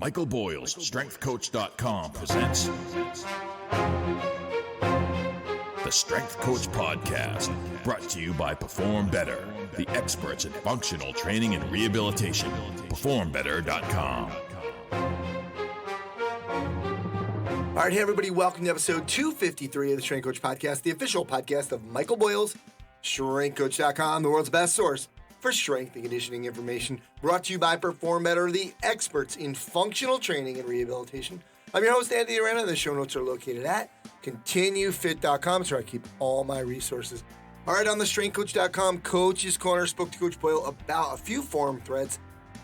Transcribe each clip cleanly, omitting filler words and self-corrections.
Michael Boyle's StrengthCoach.com presents the Strength Coach Podcast, brought to you by Perform Better, the experts in functional training and rehabilitation. PerformBetter.com. All right, hey everybody, welcome to episode 253 of the Strength Coach Podcast, the official podcast of Michael Boyle's StrengthCoach.com, the world's best source for strength and conditioning information, brought to you by Perform Better, the experts in functional training and rehabilitation. I'm your host, Anthony Arena. The show notes are located at ContinueFit.com. It's where I keep all my resources. All right, on the StrengthCoach.com Coach's Corner, spoke to Coach Boyle about a few forum threads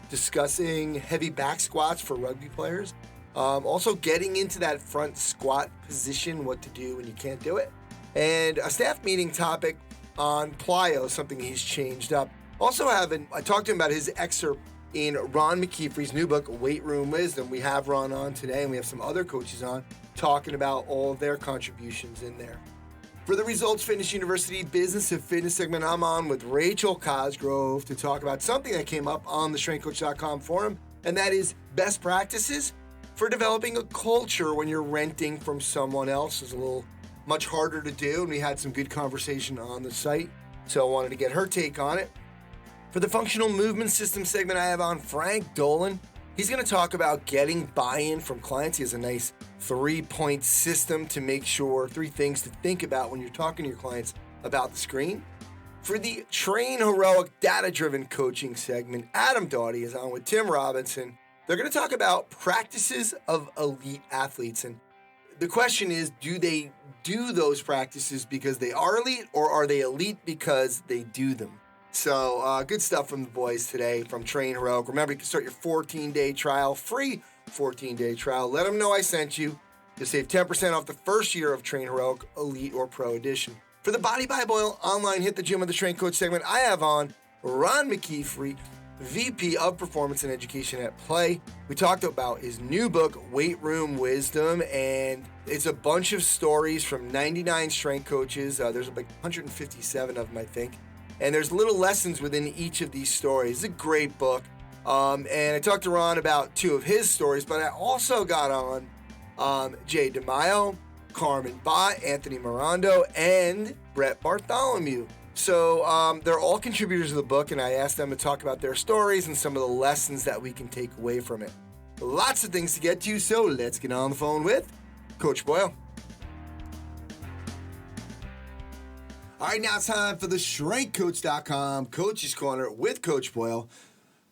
discussing heavy back squats for rugby players. Also getting into that front squat position, what to do when you can't do it. And a staff meeting topic on PLAE, something he's changed up. Also I talked to him about his excerpt in Ron McKeefery's new book, Weight Room Wisdom. We have Ron on today, and we have some other coaches on talking about all of their contributions in there. For the Results Fitness University Business of Fitness segment, I'm on with Rachel Cosgrove to talk about something that came up on the StrengthCoach.com forum, and that is best practices for developing a culture when you're renting from someone else. Is a little much harder to do, and we had some good conversation on the site, so I wanted to get her take on it. For the Functional Movement System segment, I have on Frank Dolan. He's going to talk about getting buy-in from clients. He has a nice 3-point system to make sure, 3 things to think about when you're talking to your clients about the screen. For the Train Heroic Data-Driven Coaching segment, Adam Doughty is on with Tim Robinson. They're going to talk about practices of elite athletes. And the question is, do they do those practices because they are elite, or are they elite because they do them? So good stuff from the boys today from Train Heroic. Remember, you can start your 14-day trial, free 14-day trial. Let them know I sent you. You'll save 10% off the first year of Train Heroic Elite or Pro Edition. For the Body by Boyle online Hit the Gym of the Strength Coach segment, I have on Ron McKeefery, VP of Performance and Education at PLAE. We talked about his new book, Weight Room Wisdom, and it's a bunch of stories from 99 strength coaches. There's like 157 of them, I think. And there's little lessons within each of these stories. It's a great book. And I talked to Ron about 2 of his stories, but I also got on DeMayo, Carmen, Bott, Anthony Morando, and Brett Bartholomew. So they're all contributors to the book, and I asked them to talk about their stories and some of the lessons that we can take away from it. Lots of things to get to, so let's get on the phone with Coach Boyle. All right, now it's time for the StrengthCoach.com Coach's Corner with Coach Boyle.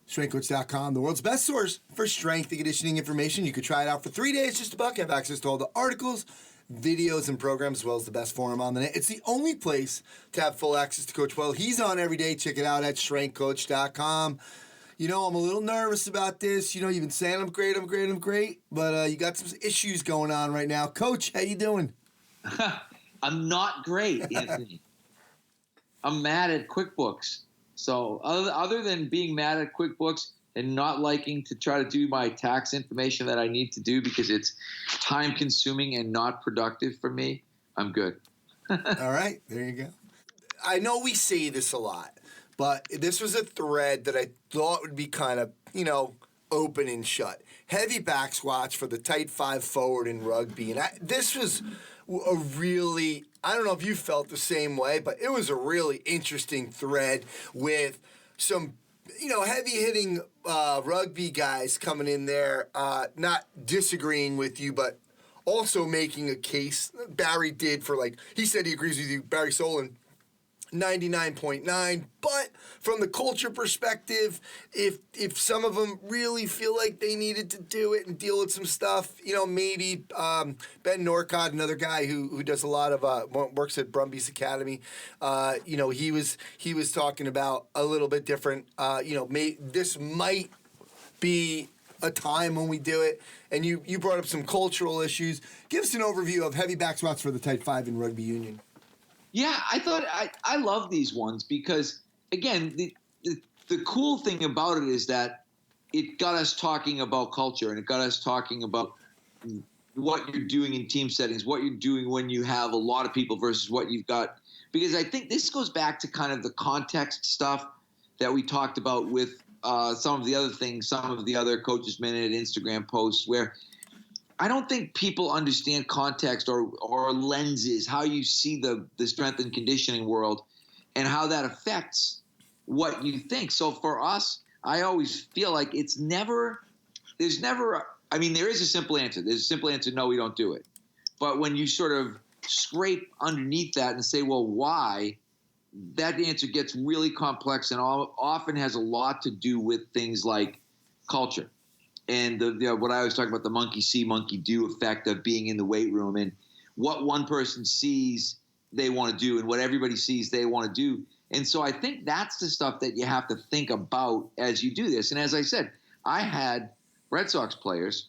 StrengthCoach.com, the world's best source for strength and conditioning information. You could try it out for 3 days, just $1. Have access to all the articles, videos, and programs, as well as the best forum on the net. It's the only place to have full access to Coach Boyle. He's on every day. Check it out at StrengthCoach.com. You know, I'm a little nervous about this. You know, you've been saying I'm great, but you got some issues going on right now. Coach, how you doing? I'm not great, Anthony. I'm mad at QuickBooks. So other than being mad at QuickBooks and not liking to try to do my tax information that I need to do because it's time consuming and not productive for me, I'm good. All right, there you go. I know we say this a lot, but this was a thread that I thought would be kind of, open and shut. Heavy back squats for the tight 5 forward in rugby. And this was a really, I don't know if you felt the same way, but it was a really interesting thread with some, heavy-hitting rugby guys coming in there, not disagreeing with you, but also making a case. Barry did for, he said he agrees with you, Barry Solon, 99.9, but from the culture perspective, if some of them really feel like they needed to do it and deal with some stuff, maybe Ben Norcott, another guy who does a lot of works at Brumby's Academy, he was talking about a little bit different. This might be a time when we do it, and you brought up some cultural issues. Give us an overview of heavy back squats for the tight 5 in rugby union. Yeah, I thought I love these ones because, again, the cool thing about it is that it got us talking about culture, and it got us talking about what you're doing in team settings, what you're doing when you have a lot of people versus what you've got. Because I think this goes back to kind of the context stuff that we talked about with some of the other things, some of the other Coaches Minute Instagram posts where I don't think people understand context or lenses, how you see the strength and conditioning world and how that affects what you think. So for us, I always feel like there is a simple answer. There's a simple answer, no, we don't do it. But when you sort of scrape underneath that and say, well, why? That answer gets really complex and often has a lot to do with things like culture and what I always talk about, the monkey see, monkey do effect of being in the weight room and what one person sees they want to do and what everybody sees they want to do. And so I think that's the stuff that you have to think about as you do this. And as I said, I had Red Sox players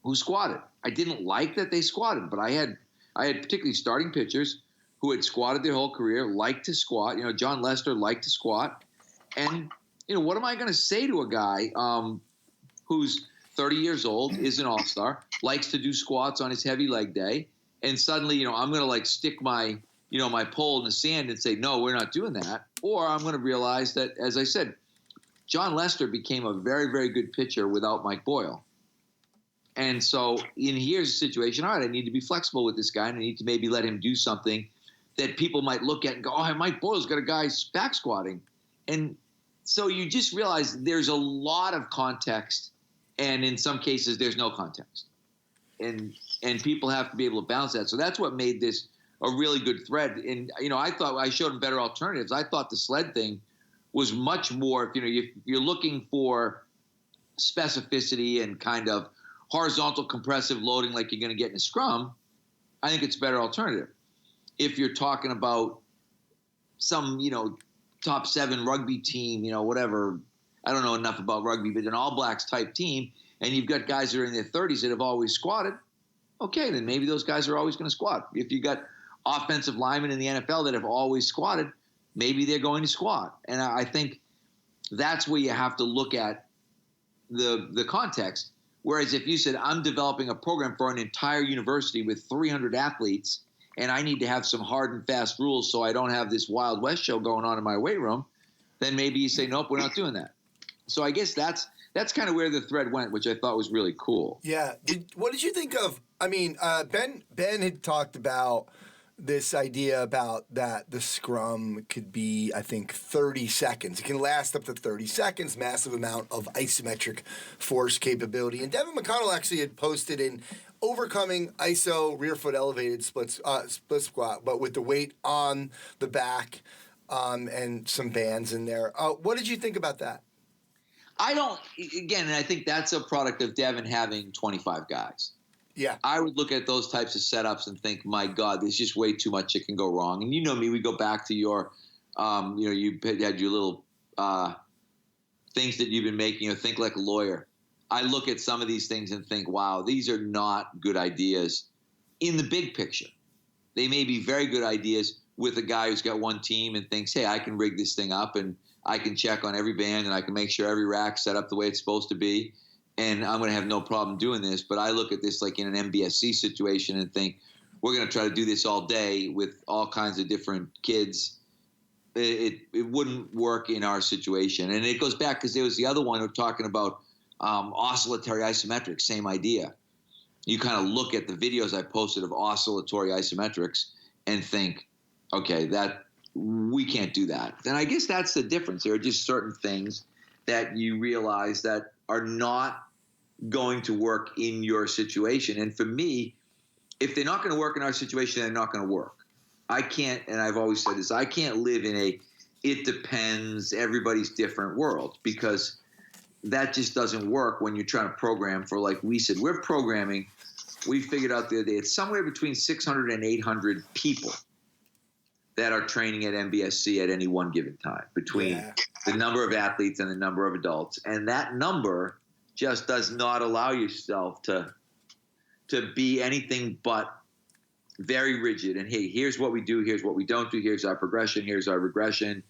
who squatted. I didn't like that they squatted, but I had particularly starting pitchers who had squatted their whole career, liked to squat. John Lester liked to squat. And, what am I going to say to a guy who's 30 years old, is an all-star, likes to do squats on his heavy leg day, and suddenly, I'm going to stick my, my pole in the sand and say, no, we're not doing that. Or I'm going to realize that, as I said, John Lester became a very, very good pitcher without Mike Boyle. And so here's a situation, all right, I need to be flexible with this guy, and I need to maybe let him do something that people might look at and go, oh, Mike Boyle's got a guy back squatting. And so you just realize there's a lot of context, and in some cases there's no context. And people have to be able to balance that. So that's what made this a really good thread. And, I thought I showed them better alternatives. I thought the sled thing was much more, if you're looking for specificity and kind of horizontal compressive loading like you're going to get in a scrum, I think it's a better alternative. If you're talking about some, top 7 rugby team, whatever, I don't know enough about rugby, but an All Blacks type team, and you've got guys that are in their 30s that have always squatted, okay, then maybe those guys are always going to squat. If you got offensive linemen in the NFL that have always squatted, maybe they're going to squat. And I think that's where you have to look at the context. Whereas if you said, I'm developing a program for an entire university with 300 athletes, and I need to have some hard and fast rules so I don't have this Wild West show going on in my weight room, then maybe you say, nope, we're not doing that. So I guess that's kind of where the thread went, which I thought was really cool. Yeah. What did you think of, Ben had talked about this idea about that the scrum could be, I think, 30 seconds. It can last up to 30 seconds, massive amount of isometric force capability. And Devin McConnell actually had posted in overcoming iso rear foot elevated split squat, but with the weight on the back and some bands in there. What did you think about that? And I think that's a product of Devin having 25 guys. Yeah. I would look at those types of setups and think, my God, there's just way too much that can go wrong. And you know me, we go back to your, you had your little things that you've been making, think like a lawyer. I look at some of these things and think, wow, these are not good ideas in the big picture. They may be very good ideas with a guy who's got one team and thinks, hey, I can rig this thing up and I can check on every band and I can make sure every rack's set up the way it's supposed to be. And I'm going to have no problem doing this. But I look at this like in an MBSC situation and think, we're going to try to do this all day with all kinds of different kids. It wouldn't work in our situation. And it goes back because there was the other one who was talking about oscillatory isometrics, same idea. You kind of look at the videos I posted of oscillatory isometrics and think, okay, that we can't do that. And I guess that's the difference. There are just certain things that you realize that are not going to work in your situation. And for me, if they're not going to work in our situation, they're not going to work. I can't, and I've always said this, I can't live in a it depends, everybody's different world, because that just doesn't work when you're trying to program for, like we said, we're programming, we figured out the other day, it's somewhere between 600 and 800 people that are training at MBSC at any one given time, between the number of athletes and the number of adults. And that number just does not allow yourself to be anything but very rigid. And, hey, here's what we do, here's what we don't do, here's our progression, here's our regression.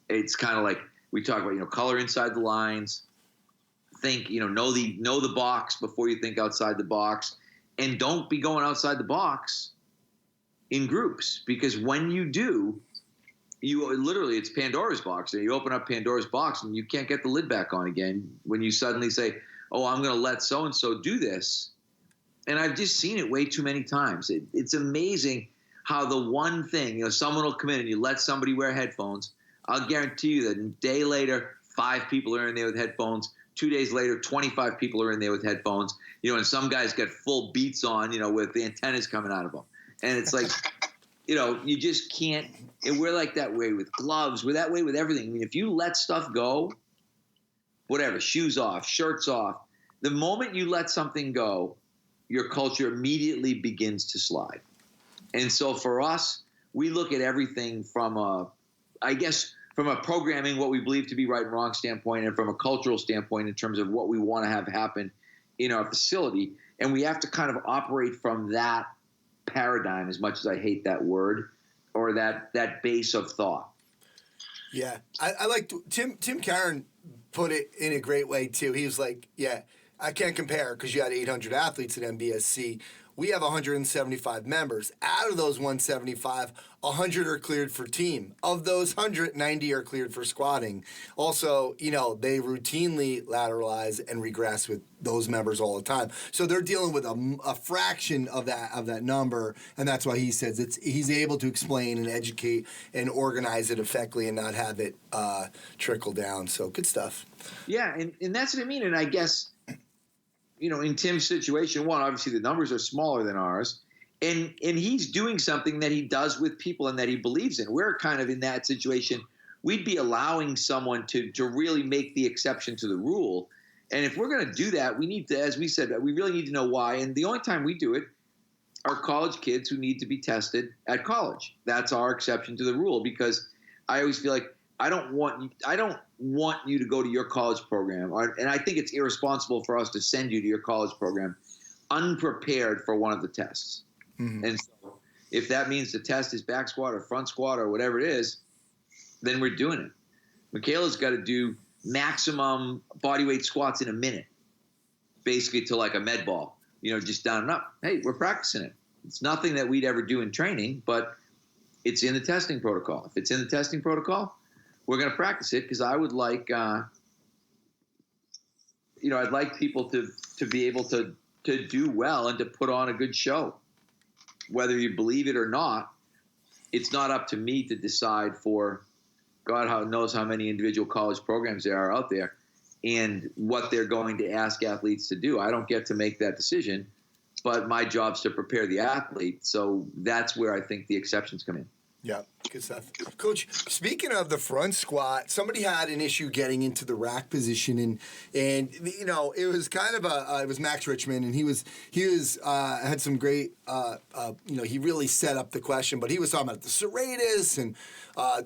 It's kind of like we talk about, color inside the lines. Think, know the box before you think outside the box. And don't be going outside the box in groups, because when you do, it's Pandora's box. You open up Pandora's box and you can't get the lid back on again when you suddenly say, oh, I'm going to let so-and-so do this. And I've just seen it way too many times. It's amazing how the one thing, someone will come in and you let somebody wear headphones. I'll guarantee you that a day later, 5 people are in there with headphones. 2 days later, 25 people are in there with headphones. And some guys get full beats on, with the antennas coming out of them. And it's like, you just can't. And we're like that way with gloves. We're that way with everything. I mean, if you let stuff go, whatever, shoes off, shirts off, the moment you let something go, your culture immediately begins to slide. And so for us, we look at everything from a programming, what we believe to be right and wrong standpoint, and from a cultural standpoint in terms of what we want to have happen in our facility. And we have to kind of operate from that paradigm, as much as I hate that word, or that base of thought. Yeah. I like Tim Karen put it in a great way too. He was like, yeah, I can't compare because you had 800 athletes at MBSC. We have 175 members. Out of those 175, 100 are cleared for team. Of those 100, 90 are cleared for squatting. Also, they routinely lateralize and regress with those members all the time. So they're dealing with a fraction of that number, and that's why he says he's able to explain and educate and organize it effectively and not have it trickle down. So good stuff. Yeah, and that's what I mean. And I guess, in Tim's situation, one, obviously the numbers are smaller than ours, and he's doing something that he does with people and that he believes in. We're kind of in that situation. We'd be allowing someone to really make the exception to the rule. And if we're going to do that, we need to, as we said, we really need to know why. And the only time we do it are college kids who need to be tested at college. That's our exception to the rule, because I always feel like I don't want you to go to your college program, and I think it's irresponsible for us to send you to your college program unprepared for one of the tests. Mm-hmm. And so if that means the test is back squat or front squat or whatever it is, then we're doing it. Michaela's got to do maximum bodyweight squats in a minute, basically to like a med ball, just down and up. Hey, we're practicing it. It's nothing that we'd ever do in training, but it's in the testing protocol. If it's in the testing protocol, we're going to practice it, because I would like, I'd like people to be able to do well and to put on a good show. Whether you believe it or not, it's not up to me to decide for God knows how many individual college programs there are out there and what they're going to ask athletes to do. I don't get to make that decision, but my job's to prepare the athlete. So that's where I think the exceptions come in. Yeah, good stuff. Coach, speaking of the front squat, somebody had an issue getting into the rack position, and it was kind of it was Max Richmond, and he was had some great he really set up the question, but he was talking about the serratus and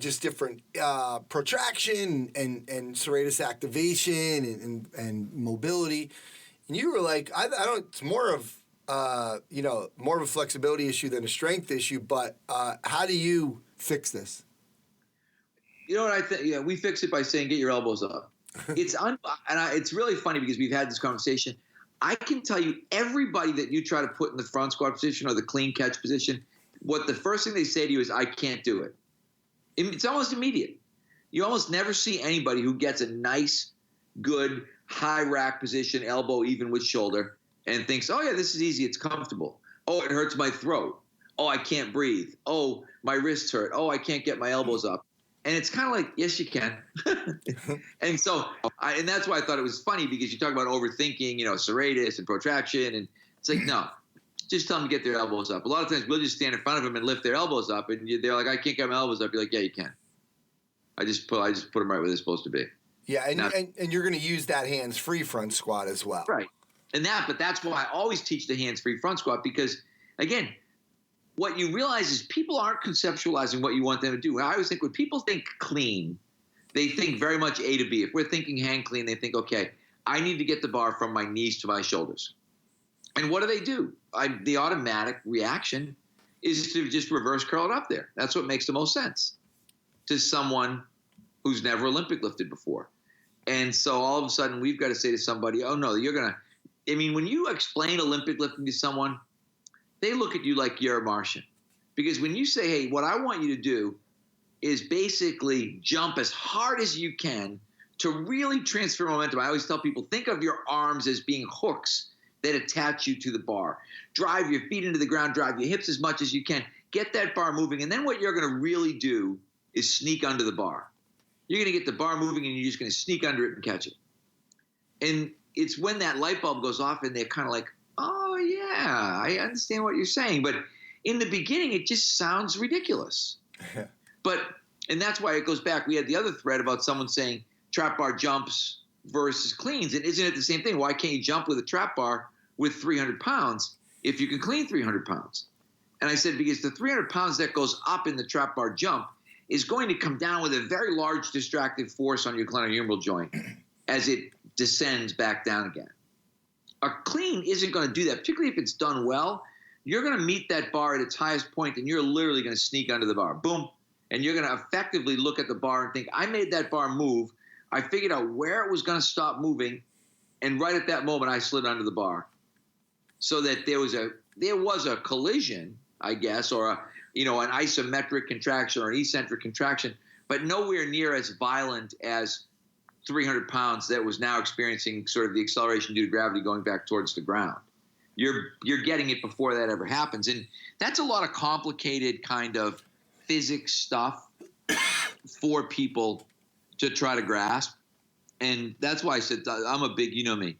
just different protraction and serratus activation and mobility, and you were like, I don't. It's more of more of a flexibility issue than a strength issue, but how do you fix this? You know what I think? Yeah, we fix it by saying, get your elbows up. It's really funny because we've had this conversation. I can tell you, everybody that you try to put in the front squat position or the clean catch position, what the first thing they say to you is, I can't do it. It's almost immediate. You almost never see anybody who gets a nice, good, high rack position, elbow even with shoulder, and thinks, oh, yeah, this is easy. It's comfortable. Oh, it hurts my throat. Oh, I can't breathe. Oh, my wrists hurt. Oh, I can't get my elbows up. And it's kind of like, yes, you can. And so, and that's why I thought it was funny, because you talk about overthinking, serratus and protraction. And it's like, no, just tell them to get their elbows up. A lot of times we'll just stand in front of them and lift their elbows up. And they're like, I can't get my elbows up. You're like, yeah, you can. I just put them right where they're supposed to be. Yeah, and you're going to use that hands-free front squat as well. Right. But that's why I always teach the hands-free front squat, because, again, what you realize is people aren't conceptualizing what you want them to do. I always think when people think clean, they think very much A to B. If we're thinking hand clean, they think, okay, I need to get the bar from my knees to my shoulders. And what do? The automatic reaction is to just reverse curl it up there. That's what makes the most sense to someone who's never Olympic lifted before. And so all of a sudden we've got to say to somebody, oh, no, you're going to – when you explain Olympic lifting to someone, they look at you like you're a Martian. Because when you say, hey, what I want you to do is basically jump as hard as you can to really transfer momentum. I always tell people, think of your arms as being hooks that attach you to the bar. Drive your feet into the ground, drive your hips as much as you can. Get that bar moving, and then what you're going to really do is sneak under the bar. You're going to get the bar moving, and you're just going to sneak under it and catch it. And it's when that light bulb goes off, and they're kind of like, oh, yeah, I understand what you're saying. But in the beginning, it just sounds ridiculous. And that's why it goes back. We had the other thread about someone saying trap bar jumps versus cleans. And isn't it the same thing? Why can't you jump with a trap bar with 300 pounds if you can clean 300 pounds? And I said, because the 300 pounds that goes up in the trap bar jump is going to come down with a very large distractive force on your glenohumeral joint as it descends back down again. A clean isn't going to do that, particularly if it's done well. You're going to meet that bar at its highest point, and you're literally going to sneak under the bar. Boom. And you're going to effectively look at the bar and think, I made that bar move. I figured out where it was going to stop moving, and right at that moment, I slid under the bar. So that there was a collision, I guess, or an isometric contraction or an eccentric contraction, but nowhere near as violent as 300 pounds that was now experiencing sort of the acceleration due to gravity going back towards the ground. You're getting it before that ever happens. And that's a lot of complicated kind of physics stuff for people to try to grasp. And that's why I said, I'm a big, you know me,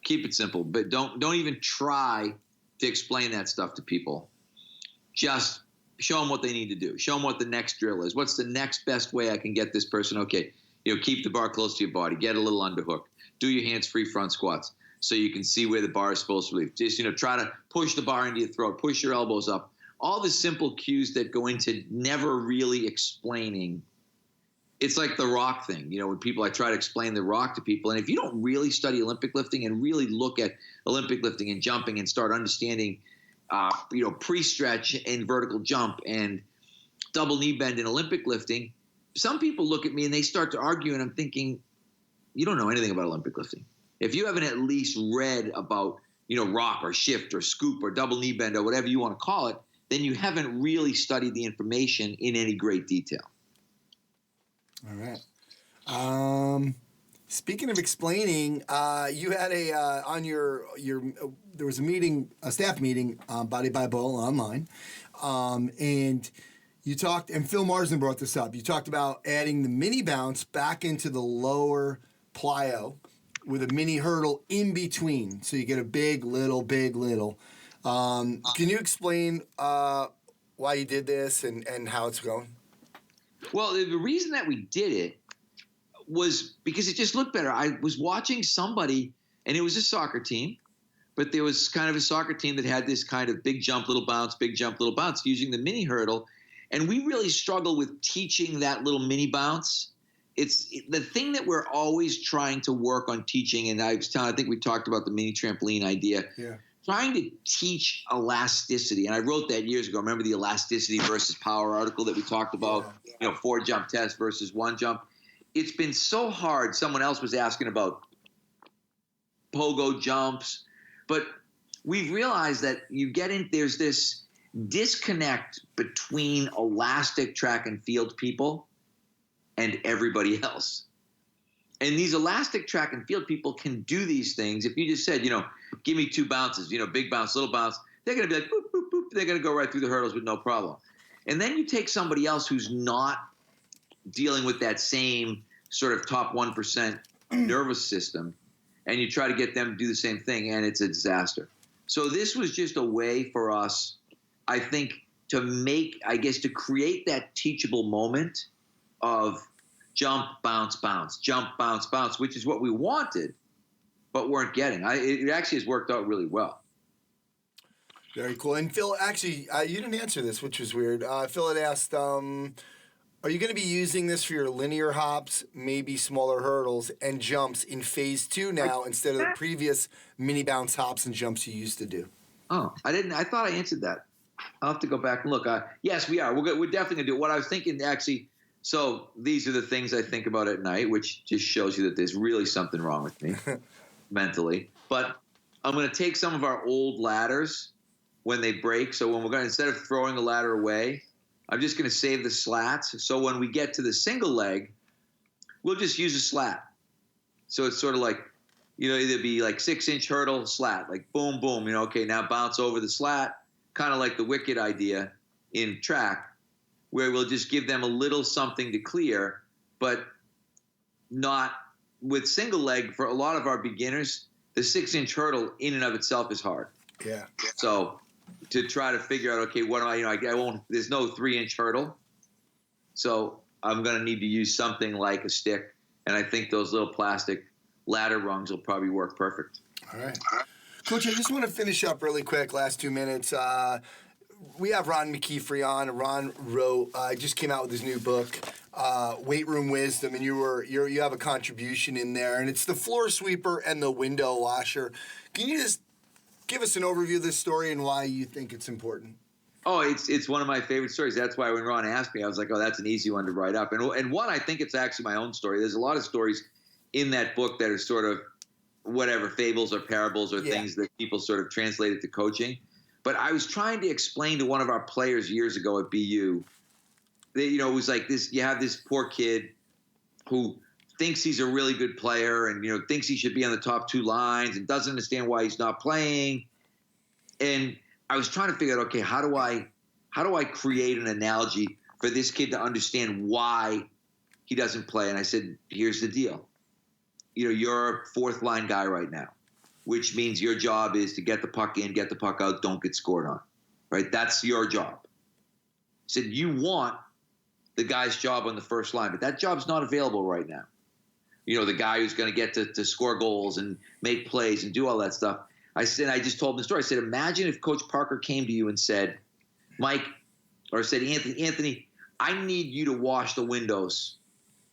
keep it simple, but don't even try to explain that stuff to people. Just show them what they need to do. Show them what the next drill is. What's the next best way I can get this person? Okay, keep the bar close to your body. Get a little underhook. Do your hands-free front squats so you can see where the bar is supposed to be. Just, try to push the bar into your throat. Push your elbows up. All the simple cues that go into never really explaining. It's like the rock thing. When I try to explain the rock to people, and if you don't really study Olympic lifting and really look at Olympic lifting and jumping and start understanding pre-stretch and vertical jump and double knee bend in Olympic lifting, some people look at me and they start to argue, and I'm thinking, you don't know anything about Olympic lifting. If you haven't at least read about, rock or shift or scoop or double knee bend or whatever you want to call it, then you haven't really studied the information in any great detail. All right. Speaking of explaining, you had there was a staff meeting, Body by Bowl online, and you talked, and Phil Marsden brought this up. You talked about adding the mini bounce back into the lower plyo with a mini hurdle in between, so you get a big, little, big, little. Can you explain why you did this and how it's going? Well, the reason that we did it was because it just looked better. I was watching somebody, and it was a soccer team, but there was kind of a soccer team that had this kind of big jump, little bounce, big jump, little bounce using the mini hurdle. And we really struggle with teaching that little mini bounce. It's the thing that we're always trying to work on teaching. And I think we talked about the mini trampoline idea. Yeah. Trying to teach elasticity. And I wrote that years ago. Remember the elasticity versus power article that we talked about? Yeah. 4 jump test versus 1 jump. It's been so hard. Someone else was asking about pogo jumps. But we've realized that there's this disconnect between elastic track and field people and everybody else. And these elastic track and field people can do these things. If you just said, give me 2 bounces, big bounce, little bounce, they're going to be like, boop, boop, boop. They're going to go right through the hurdles with no problem. And then you take somebody else who's not dealing with that same sort of top 1% nervous system, and you try to get them to do the same thing, and it's a disaster. So this was just a way for us, I think, to create that teachable moment of jump, bounce, bounce, jump, bounce, bounce, which is what we wanted, but weren't getting. It actually has worked out really well. Very cool. And Phil, actually, you didn't answer this, which was weird. Phil had asked, are you going to be using this for your linear hops, maybe smaller hurdles, and jumps in phase 2 now instead of the previous mini bounce hops and jumps you used to do? Oh, I didn't. I thought I answered that. I'll have to go back and look. Yes, we are. We're definitely going to do it. What I was thinking, actually, so these are the things I think about at night, which just shows you that there's really something wrong with me mentally. But I'm going to take some of our old ladders when they break. So when we're going to, instead of throwing the ladder away, I'm just going to save the slats. So when we get to the single leg, we'll just use a slat. So it's sort of like, either be like 6-inch hurdle, slat, like boom, boom, okay, now bounce over the slat, kind of like the wicket idea in track, where we'll just give them a little something to clear, but not with single leg. For a lot of our beginners, the 6-inch hurdle in and of itself is hard. Yeah. So to try to figure out, okay, what do I won't, there's no 3-inch hurdle. So I'm going to need to use something like a stick. And I think those little plastic ladder rungs will probably work perfect. All right. Coach, I just want to finish up really quick, last 2 minutes. We have Ron McKeefery on. Ron wrote, just came out with his new book, Weight Room Wisdom, and you have a contribution in there, and it's the floor sweeper and the window washer. Can you just give us an overview of this story and why you think it's important? Oh, it's one of my favorite stories. That's why when Ron asked me, I was like, oh, that's an easy one to write up. And one, I think it's actually my own story. There's a lot of stories in that book that are sort of whatever, fables or parables or things that people sort of translated to coaching. But I was trying to explain to one of our players years ago at BU that, it was like this, you have this poor kid who thinks he's a really good player and, thinks he should be on the top 2 lines and doesn't understand why he's not playing. And I was trying to figure out, okay, how do I create an analogy for this kid to understand why he doesn't play? And I said, here's the deal. You're a 4th line guy right now, which means your job is to get the puck in, get the puck out, don't get scored on, right? That's your job. I said, you want the guy's job on the first line, but that job's not available right now. The guy who's going to get to score goals and make plays and do all that stuff. I just told him the story. I said, imagine if Coach Parker came to you and said, Mike, or said, Anthony, I need you to wash the windows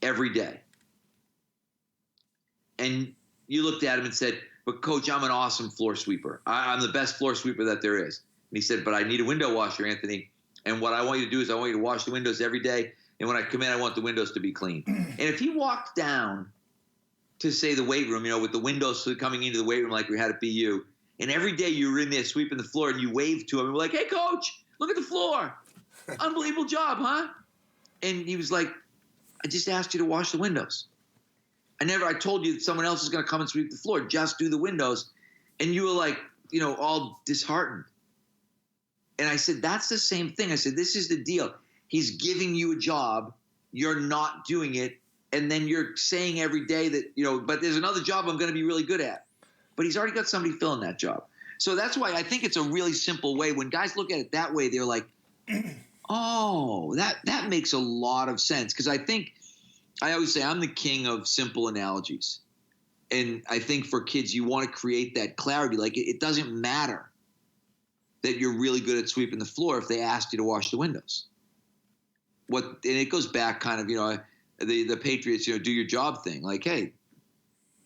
every day. And you looked at him and said, but Coach, I'm an awesome floor sweeper. I'm the best floor sweeper that there is. And he said, but I need a window washer, Anthony. And what I want you to do is I want you to wash the windows every day. And when I come in, I want the windows to be clean. And if he walked down to, say, the weight room, with the windows coming into the weight room like we had at BU, and every day you were in there sweeping the floor and you waved to him and were like, hey, Coach, look at the floor. Unbelievable job, huh? And he was like, I just asked you to wash the windows. I told you that someone else is going to come and sweep the floor. Just do the windows. And you were like, all disheartened. And I said, that's the same thing. I said, this is the deal. He's giving you a job. You're not doing it. And then you're saying every day that, but there's another job I'm going to be really good at. But he's already got somebody filling that job. So that's why I think it's a really simple way. When guys look at it that way, they're like, oh, that makes a lot of sense. Because I always say I'm the king of simple analogies. And I think for kids, you want to create that clarity. Like it doesn't matter that you're really good at sweeping the floor if they asked you to wash the windows. And it goes back kind of, the Patriots, do your job thing. Like, hey,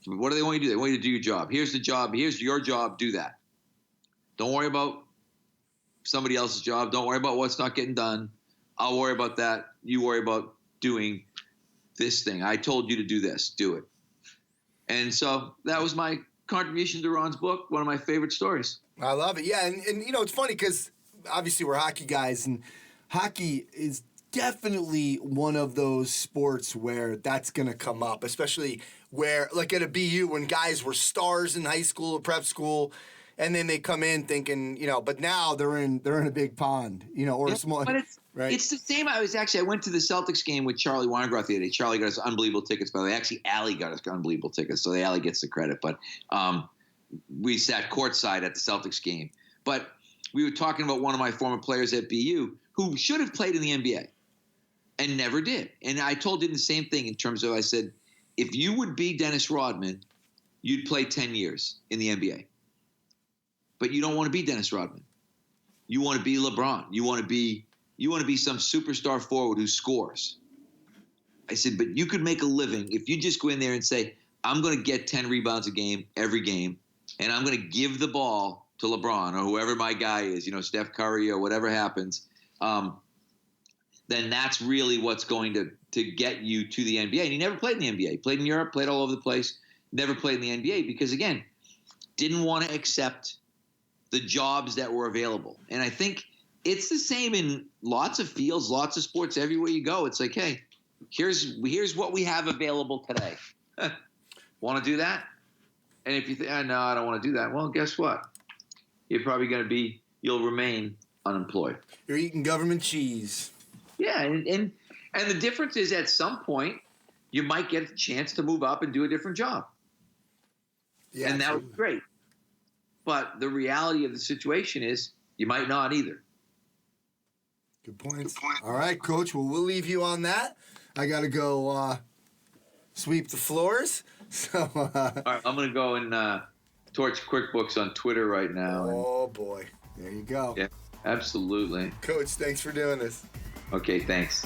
what do they want you to do? They want you to do your job. Here's the job. Here's your job. Do that. Don't worry about somebody else's job. Don't worry about what's not getting done. I'll worry about that. You worry about doing this thing. I told you to do this. Do it. And so that was my contribution to Ron's book. One of my favorite stories. I love it. Yeah, and it's funny because obviously we're hockey guys, and hockey is definitely one of those sports where that's going to come up, especially where, like at a BU, when guys were stars in high school or prep school, and then they come in thinking, but now they're in a big pond, or a small. But right? It's the same. I went to the Celtics game with Charlie Weingroth the other day. Charlie got us unbelievable tickets, by the way. Actually, Allie got us unbelievable tickets, so the Allie gets the credit. But we sat courtside at the Celtics game. But we were talking about one of my former players at BU who should have played in the NBA and never did. And I told him the same thing in terms of, I said, if you would be Dennis Rodman, you'd play 10 years in the NBA. But you don't want to be Dennis Rodman. You want to be LeBron. You want to be some superstar forward who scores. I said, but you could make a living if you just go in there and say, I'm going to get 10 rebounds a game, every game, and I'm going to give the ball to LeBron or whoever my guy is, Steph Curry or whatever happens. Then that's really what's going to get you to the NBA. And he never played in the NBA. He played in Europe, played all over the place, never played in the NBA because, again, didn't want to accept the jobs that were available. And I think it's the same in lots of fields, lots of sports, everywhere you go. It's like, hey, here's what we have available today. Want to do that? And if you think, no, I don't want to do that. Well, guess what? You're probably you'll remain unemployed. You're eating government cheese. Yeah. And the difference is at some point, you might get a chance to move up and do a different job. Yeah, and that would be great. But the reality of the situation is you might not either. Good point. All right, Coach. Well, we'll leave you on that. I got to go sweep the floors. So, all right, I'm going to go and torch QuickBooks on Twitter right now. Oh, boy. There you go. Yeah, absolutely. Coach, thanks for doing this. Okay, thanks.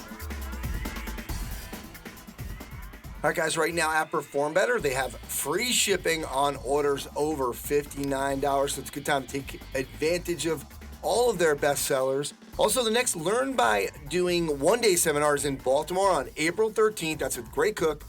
All right, guys, right now at Perform Better, they have free shipping on orders over $59, so it's a good time to take advantage of all of their best sellers. Also, the next Learn by Doing one-day seminars in Baltimore on April 13th. That's with Gray Cook,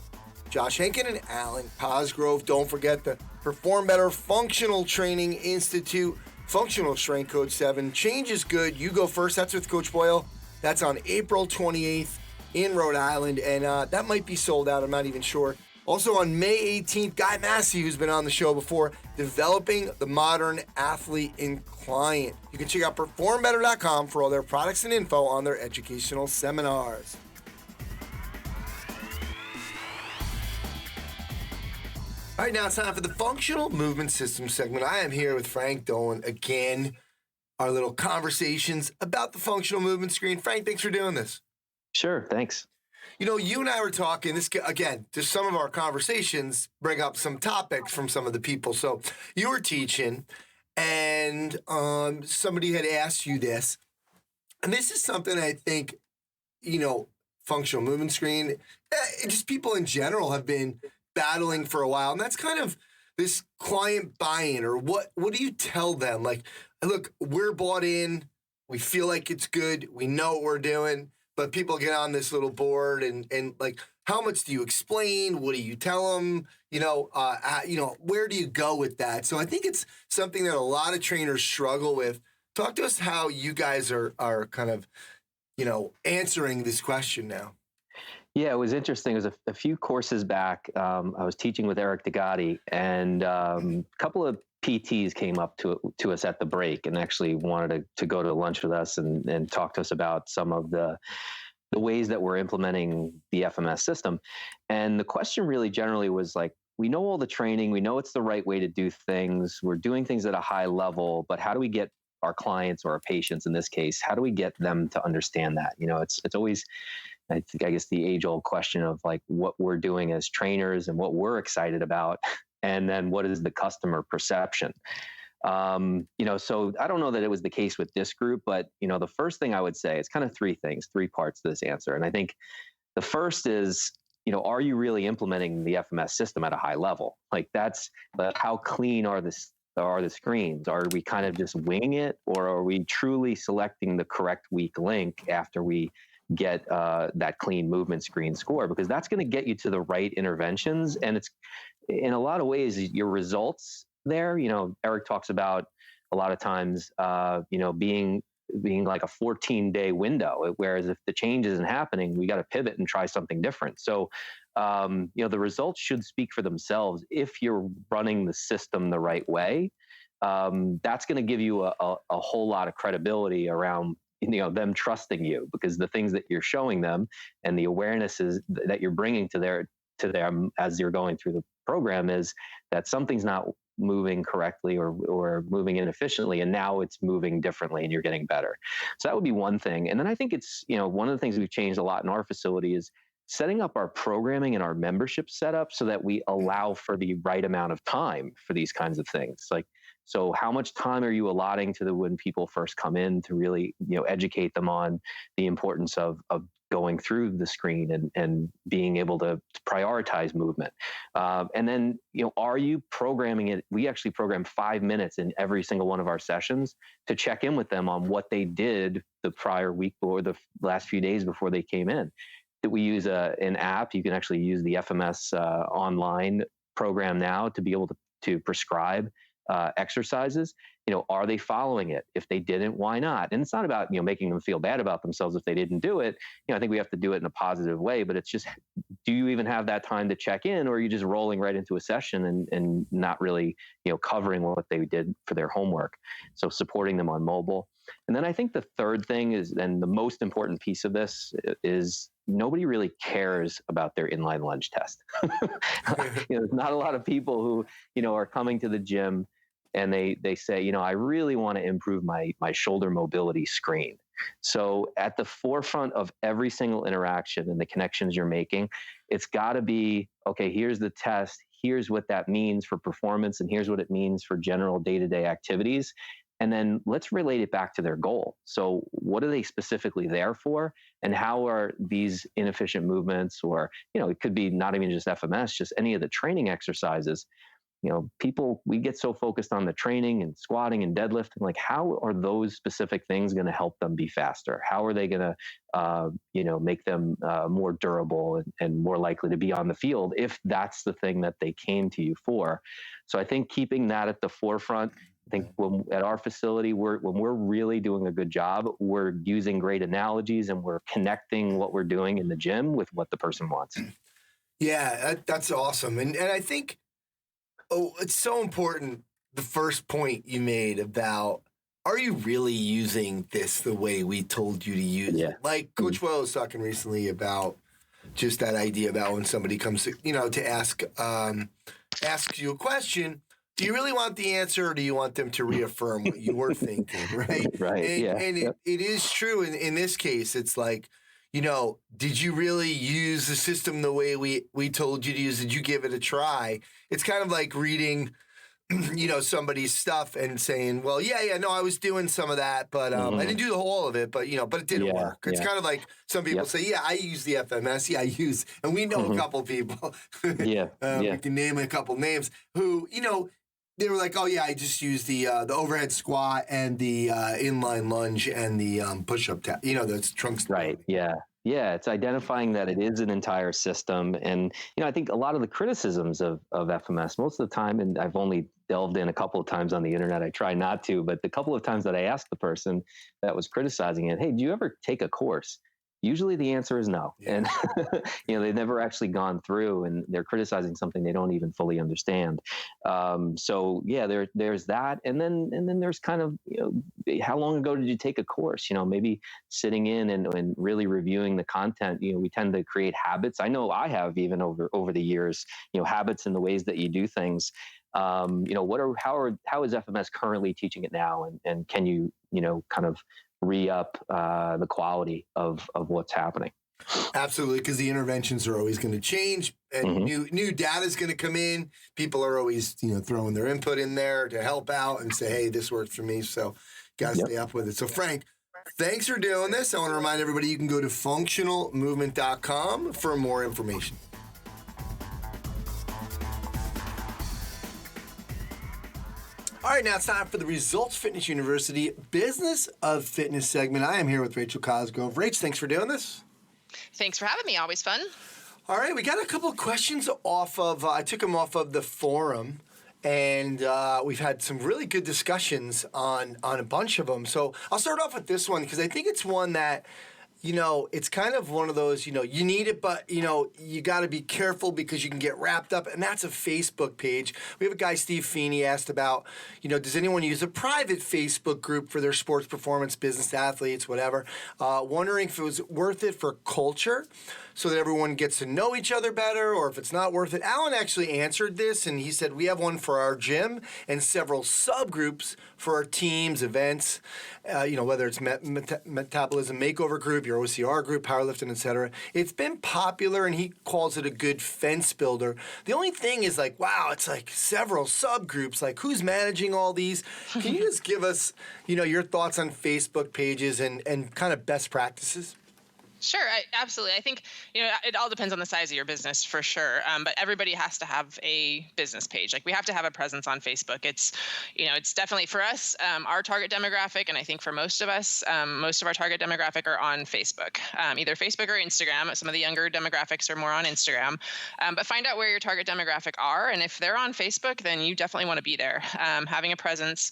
Josh Henkin, and Alan Cosgrove. Don't forget the Perform Better Functional Training Institute, Functional Strength Coach 7. Change is good. You go first. That's with Coach Boyle. That's on April 28th. In Rhode Island, and that might be sold out. I'm not even sure. Also on May 18th, Guy Massey, who's been on the show before, Developing the Modern Athlete and Client. You can check out performbetter.com for all their products and info on their educational seminars. All right, now it's time for the Functional Movement System segment. I am here with Frank Dolan again. Our little conversations about the functional movement screen. Frank, thanks for doing this. Sure, thanks. You know, you and I were talking, this again, just some of our conversations bring up some topics from some of the people. So you were teaching, and somebody had asked you this. And this is something I think, you know, functional movement screen, just people in general have been battling for a while. And that's kind of this client buy-in, or what do you tell them? Like, look, we're bought in. We feel like it's good. We know what we're doing. But people get on this little board and like, how much do you explain? What do you tell them? Where do you go with that? So I think it's something that a lot of trainers struggle with. Talk to us how you guys are kind of, answering this question now. Yeah, it was interesting. It was a few courses back. I was teaching with Eric DeGotti, and a couple of PTs came up to us at the break and actually wanted to go to lunch with us and talk to us about some of the ways that we're implementing the FMS system. And the question really generally was like, we know all the training, we know it's the right way to do things, we're doing things at a high level, but how do we get our clients or our patients in this case, how do we get them to understand that? It's always, I guess the age-old question of like what we're doing as trainers and what we're excited about, and then what is the customer perception? So I don't know that it was the case with this group, but the first thing I would say, it's kind of three parts to this answer. And I think the first is, are you really implementing the FMS system at a high level? Like how clean are the screens? Are we kind of just winging it, or are we truly selecting the correct weak link after we get that clean movement screen score? Because that's going to get you to the right interventions. And it's, in a lot of ways, your results there, Eric talks about a lot of times, being like a 14-day window, whereas if the change isn't happening, we got to pivot and try something different. So, the results should speak for themselves if you're running the system the right way. That's going to give you a whole lot of credibility around them trusting you, because the things that you're showing them and the awarenesses that you're bringing to them as you're going through the program is that something's not moving correctly or moving inefficiently, and now it's moving differently and you're getting better. So that would be one thing. And then I think it's, one of the things we've changed a lot in our facility is setting up our programming and our membership setup so that we allow for the right amount of time for these kinds of things. Like, so how much time are you allotting to when people first come in to really, educate them on the importance of going through the screen and being able to prioritize movement. And then, are you programming it? We actually program 5 minutes in every single one of our sessions to check in with them on what they did the prior week or the last few days before they came in. That we use an app. You can actually use the FMS online program now to be able to prescribe exercises. are they following it? If they didn't, why not? And it's not about, making them feel bad about themselves if they didn't do it. I think we have to do it in a positive way, but it's just, do you even have that time to check in, or are you just rolling right into a session and not really, covering what they did for their homework? So supporting them on mobile. And then I think the third thing is, and the most important piece of this is, nobody really cares about their inline lunge test. There's not a lot of people who, are coming to the gym and they say, I really want to improve my shoulder mobility screen. So at the forefront of every single interaction and the connections you're making, it's got to be, okay, here's the test. Here's what that means for performance. And here's what it means for general day-to-day activities. And then let's relate it back to their goal. So what are they specifically there for? And how are these inefficient movements, or, it could be not even just FMS, just any of the training exercises. We get so focused on the training and squatting and deadlifting, like how are those specific things going to help them be faster? How are they going to, make them more durable and more likely to be on the field if that's the thing that they came to you for? So I think keeping that at the forefront. I think at our facility, when we're really doing a good job, we're using great analogies and we're connecting what we're doing in the gym with what the person wants. Yeah, that's awesome. And I think, it's so important, the first point you made about, are you really using this the way we told you to use it? Like Coach Boyle was talking recently about just that idea about when somebody comes to ask you a question, do you really want the answer, or do you want them to reaffirm what you were thinking, right? Right. And it is true in this case. It's like, did you really use the system the way we told you to use? Did you give it a try? It's kind of like reading, somebody's stuff and saying, well, no, I was doing some of that, but I didn't do the whole of it, but it didn't work. It's kind of like some people say, I use the FMS. And we know a couple people. We can name a couple names who, they were like, I just use the overhead squat and the inline lunge and the push-up tap. That's trunks. Right. Yeah. Yeah. It's identifying that it is an entire system. And, I think a lot of the criticisms of FMS most of the time, and I've only delved in a couple of times on the internet, I try not to, but the couple of times that I asked the person that was criticizing it, hey, do you ever take a course? Usually the answer is no. Yeah. And, they've never actually gone through, and they're criticizing something they don't even fully understand. There's that. And then there's kind of, how long ago did you take a course? Maybe sitting in and really reviewing the content. We tend to create habits. I know I have, even over the years, habits in the ways that you do things. How is FMS currently teaching it now? And can you, kind of re-up the quality of what's happening? Absolutely, because the interventions are always going to change, and new data is going to come in. People are always, throwing their input in there to help out and say, hey, this worked for me. So got to stay up with it. So Frank, thanks for doing this. I want to remind everybody you can go to functionalmovement.com for more information. All right, now it's time for the Results Fitness University Business of Fitness segment. I am here with Rachel Cosgrove. Rach, thanks for doing this. Thanks for having me. Always fun. All right, we got a couple of questions off of, I took them off of the forum, and we've had some really good discussions on a bunch of them. So I'll start off with this one because I think it's one that, it's kind of one of those, you need it, but, you got to be careful because you can get wrapped up. And that's a Facebook page. We have a guy, Steve Feeney, asked about, does anyone use a private Facebook group for their sports performance, business athletes, whatever? Wondering if it was worth it for culture so that everyone gets to know each other better, or if it's not worth it. Alan actually answered this, and he said, we have one for our gym and several subgroups for our teams, events, whether it's metabolism makeover group, your OCR group, powerlifting, etc. It's been popular, and he calls it a good fence builder. The only thing is it's like several subgroups. Like, who's managing all these? Can you just give us, your thoughts on Facebook pages and kind of best practices? Sure, absolutely. I think, it all depends on the size of your business for sure. But everybody has to have a business page. Like we have to have a presence on Facebook. It's definitely for us, our target demographic. And I think for most of us, most of our target demographic are on Facebook, either Facebook or Instagram. Some of the younger demographics are more on Instagram. But find out where your target demographic are. And if they're on Facebook, then you definitely want to be there. Having a presence,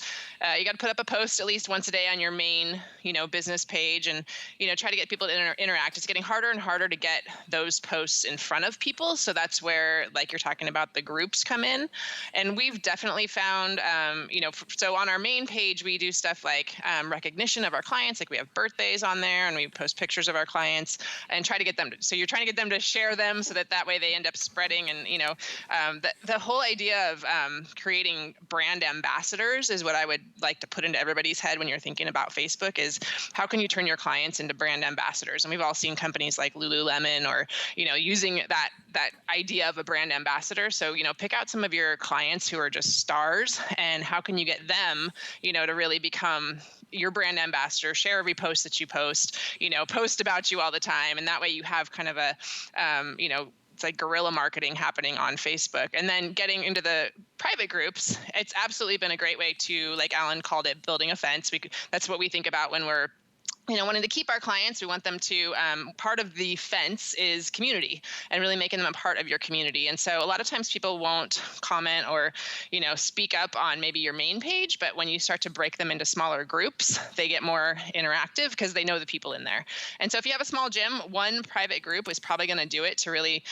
you got to put up a post at least once a day on your main, business page and, try to get people to interact. It's getting harder and harder to get those posts in front of people. So that's where, like you're talking about, the groups come in. And we've definitely found, so on our main page, we do stuff like recognition of our clients. Like we have birthdays on there and we post pictures of our clients and try to get them so you're trying to get them to share them so that way they end up spreading. And, the whole idea of creating brand ambassadors is what I would like to put into everybody's head when you're thinking about Facebook is how can you turn your clients into brand ambassadors? And we've all seen companies like Lululemon or, using that idea of a brand ambassador. So, pick out some of your clients who are just stars and how can you get them, to really become your brand ambassador, share every post that you post, post about you all the time. And that way you have kind of a, it's like guerrilla marketing happening on Facebook. And then getting into the private groups, it's absolutely been a great way to, like Alan called it, building a fence. That's what we think about when we're wanting to keep our clients. We want them to, part of the fence is community and really making them a part of your community. And so a lot of times people won't comment or, speak up on maybe your main page, but when you start to break them into smaller groups, they get more interactive because they know the people in there. And so if you have a small gym, one private group is probably going to do it to really,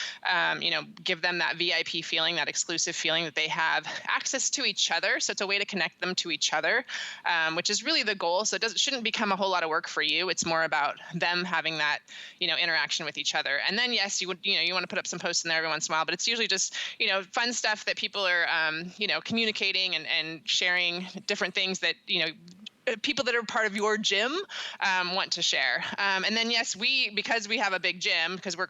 give them that VIP feeling, that exclusive feeling that they have access to each other. So it's a way to connect them to each other, which is really the goal. So it shouldn't become a whole lot of work for you. It's more about them having that, interaction with each other. And then, yes, you want to put up some posts in there every once in a while, but it's usually just, fun stuff that people are, communicating and sharing different things that, people that are part of your gym want to share. And then, yes, because we have a big gym, because we're,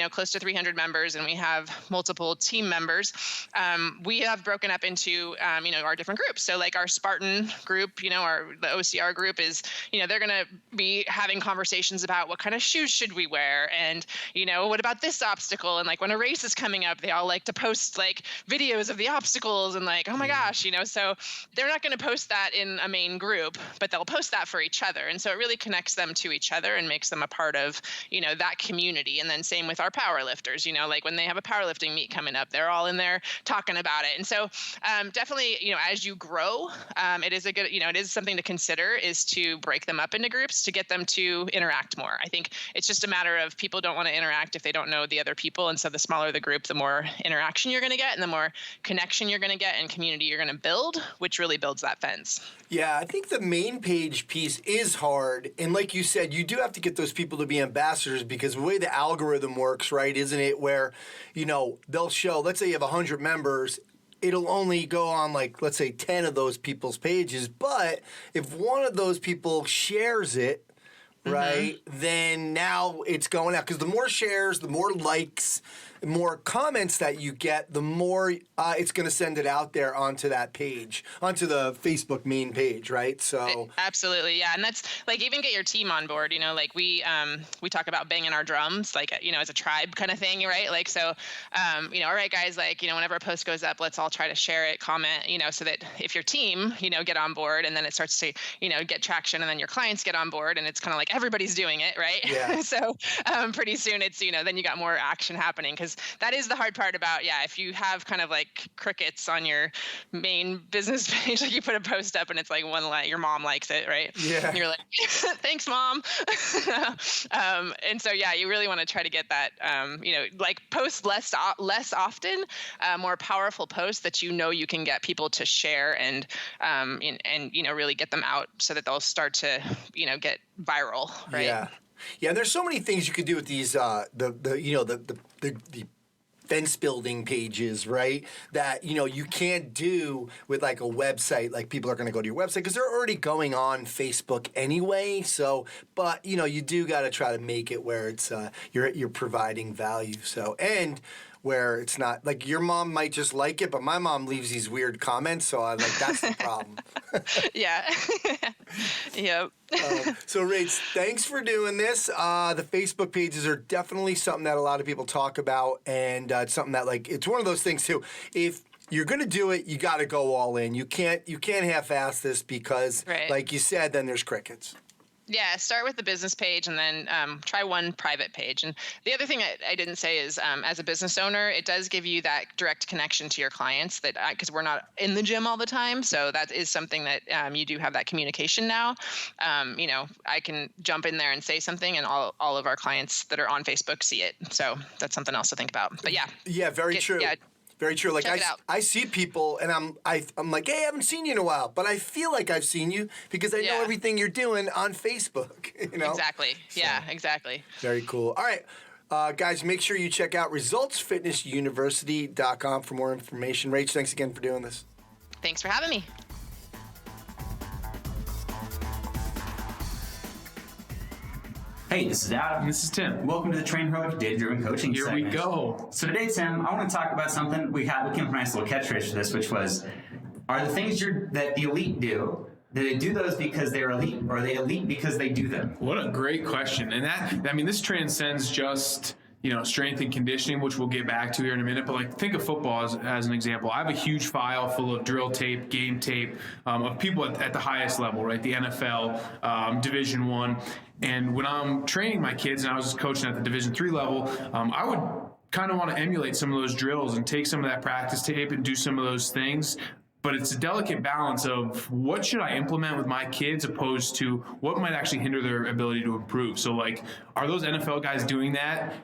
close to 300 members and we have multiple team members, we have broken up into, our different groups. So like our Spartan group, the OCR group is, they're going to be having conversations about what kind of shoes should we wear? And, what about this obstacle? And like when a race is coming up, they all like to post like videos of the obstacles and like, oh my gosh, so they're not going to post that in a main group, but they'll post that for each other. And so it really connects them to each other and makes them a part of, that community. And then same with our power lifters, like when they have a powerlifting meet coming up, they're all in there talking about it. And so definitely, as you grow, it is it is something to consider is to break them up into groups to get them to interact more. I think it's just a matter of people don't want to interact if they don't know the other people. And so the smaller the group, the more interaction you're going to get and the more connection you're going to get and community you're going to build, which really builds that fence. Yeah, I think the main page piece is hard. And like you said, you do have to get those people to be ambassadors because the way the algorithm works, right, isn't it, where, they'll show, let's say you have 100 members, it'll only go on like, let's say 10 of those people's pages. But if one of those people shares it, right, then now it's going out. Because the more shares, the more likes, the more comments that you get, the more it's going to send it out there onto that page, onto the Facebook main page, right? So absolutely, yeah, and that's like even get your team on board. Like we talk about banging our drums, like as a tribe kind of thing, right? Like so, all right, guys, like whenever a post goes up, let's all try to share it, comment, so that if your team, get on board, and then it starts to get traction, and then your clients get on board, and it's kind of like everybody's doing it, right? Yeah. So pretty soon it's then you got more action happening because that is the hard part about, if you have kind of like crickets on your main business page, like you put a post up and it's like your mom likes it, right? Yeah. And you're like, thanks, mom. And so, you really want to try to get that, like post less often, more powerful posts that you can get people to share and really get them out so that they'll start to, get viral, right? Yeah. Yeah, and there's so many things you could do with these the fence building pages, right? That you can't do with like a website. Like people are going to go to your website because they're already going on Facebook anyway. So, but you do got to try to make it where it's you're providing value. So, and where it's not like your mom might just like it, but my mom leaves these weird comments, so I like that's the problem. Yeah. Yep. So, Rach, thanks for doing this. The Facebook pages are definitely something that a lot of people talk about, and it's something that it's one of those things too. If you're going to do it, you got to go all in. You can't half-ass this because, like you said, then there's crickets. Yeah, start with the business page and then try one private page. And the other thing I didn't say is as a business owner, it does give you that direct connection to your clients that because we're not in the gym all the time. So that is something that you do have that communication now. I can jump in there and say something and all of our clients that are on Facebook see it. So that's something else to think about. But yeah. Yeah, very true. Yeah, very true. Like I see people and I'm like, hey, I haven't seen you in a while, but I feel like I've seen you because I know everything you're doing on Facebook. Exactly. So, yeah, exactly. Very cool. All right. Guys, make sure you check out resultsfitnessuniversity.com for more information. Rach, thanks again for doing this. Thanks for having me. Hey, this is Adam. And this is Tim. Welcome to the Train Coach Data-Driven Coaching segment. Here we go. So today, Tim, I want to talk about something. We came up with a nice little catchphrase for this, which was, are the things that the elite do they do those because they're elite, or are they elite because they do them? What a great question. And this transcends just strength and conditioning, which we'll get back to here in a minute. But think of football as an example. I have a huge file full of drill tape, game tape of people at the highest level, right? The NFL, Division I. And when I'm training my kids, and I was just coaching at the Division III level, I would kind of want to emulate some of those drills and take some of that practice tape and do some of those things. But it's a delicate balance of what should I implement with my kids opposed to what might actually hinder their ability to improve. So are those NFL guys doing that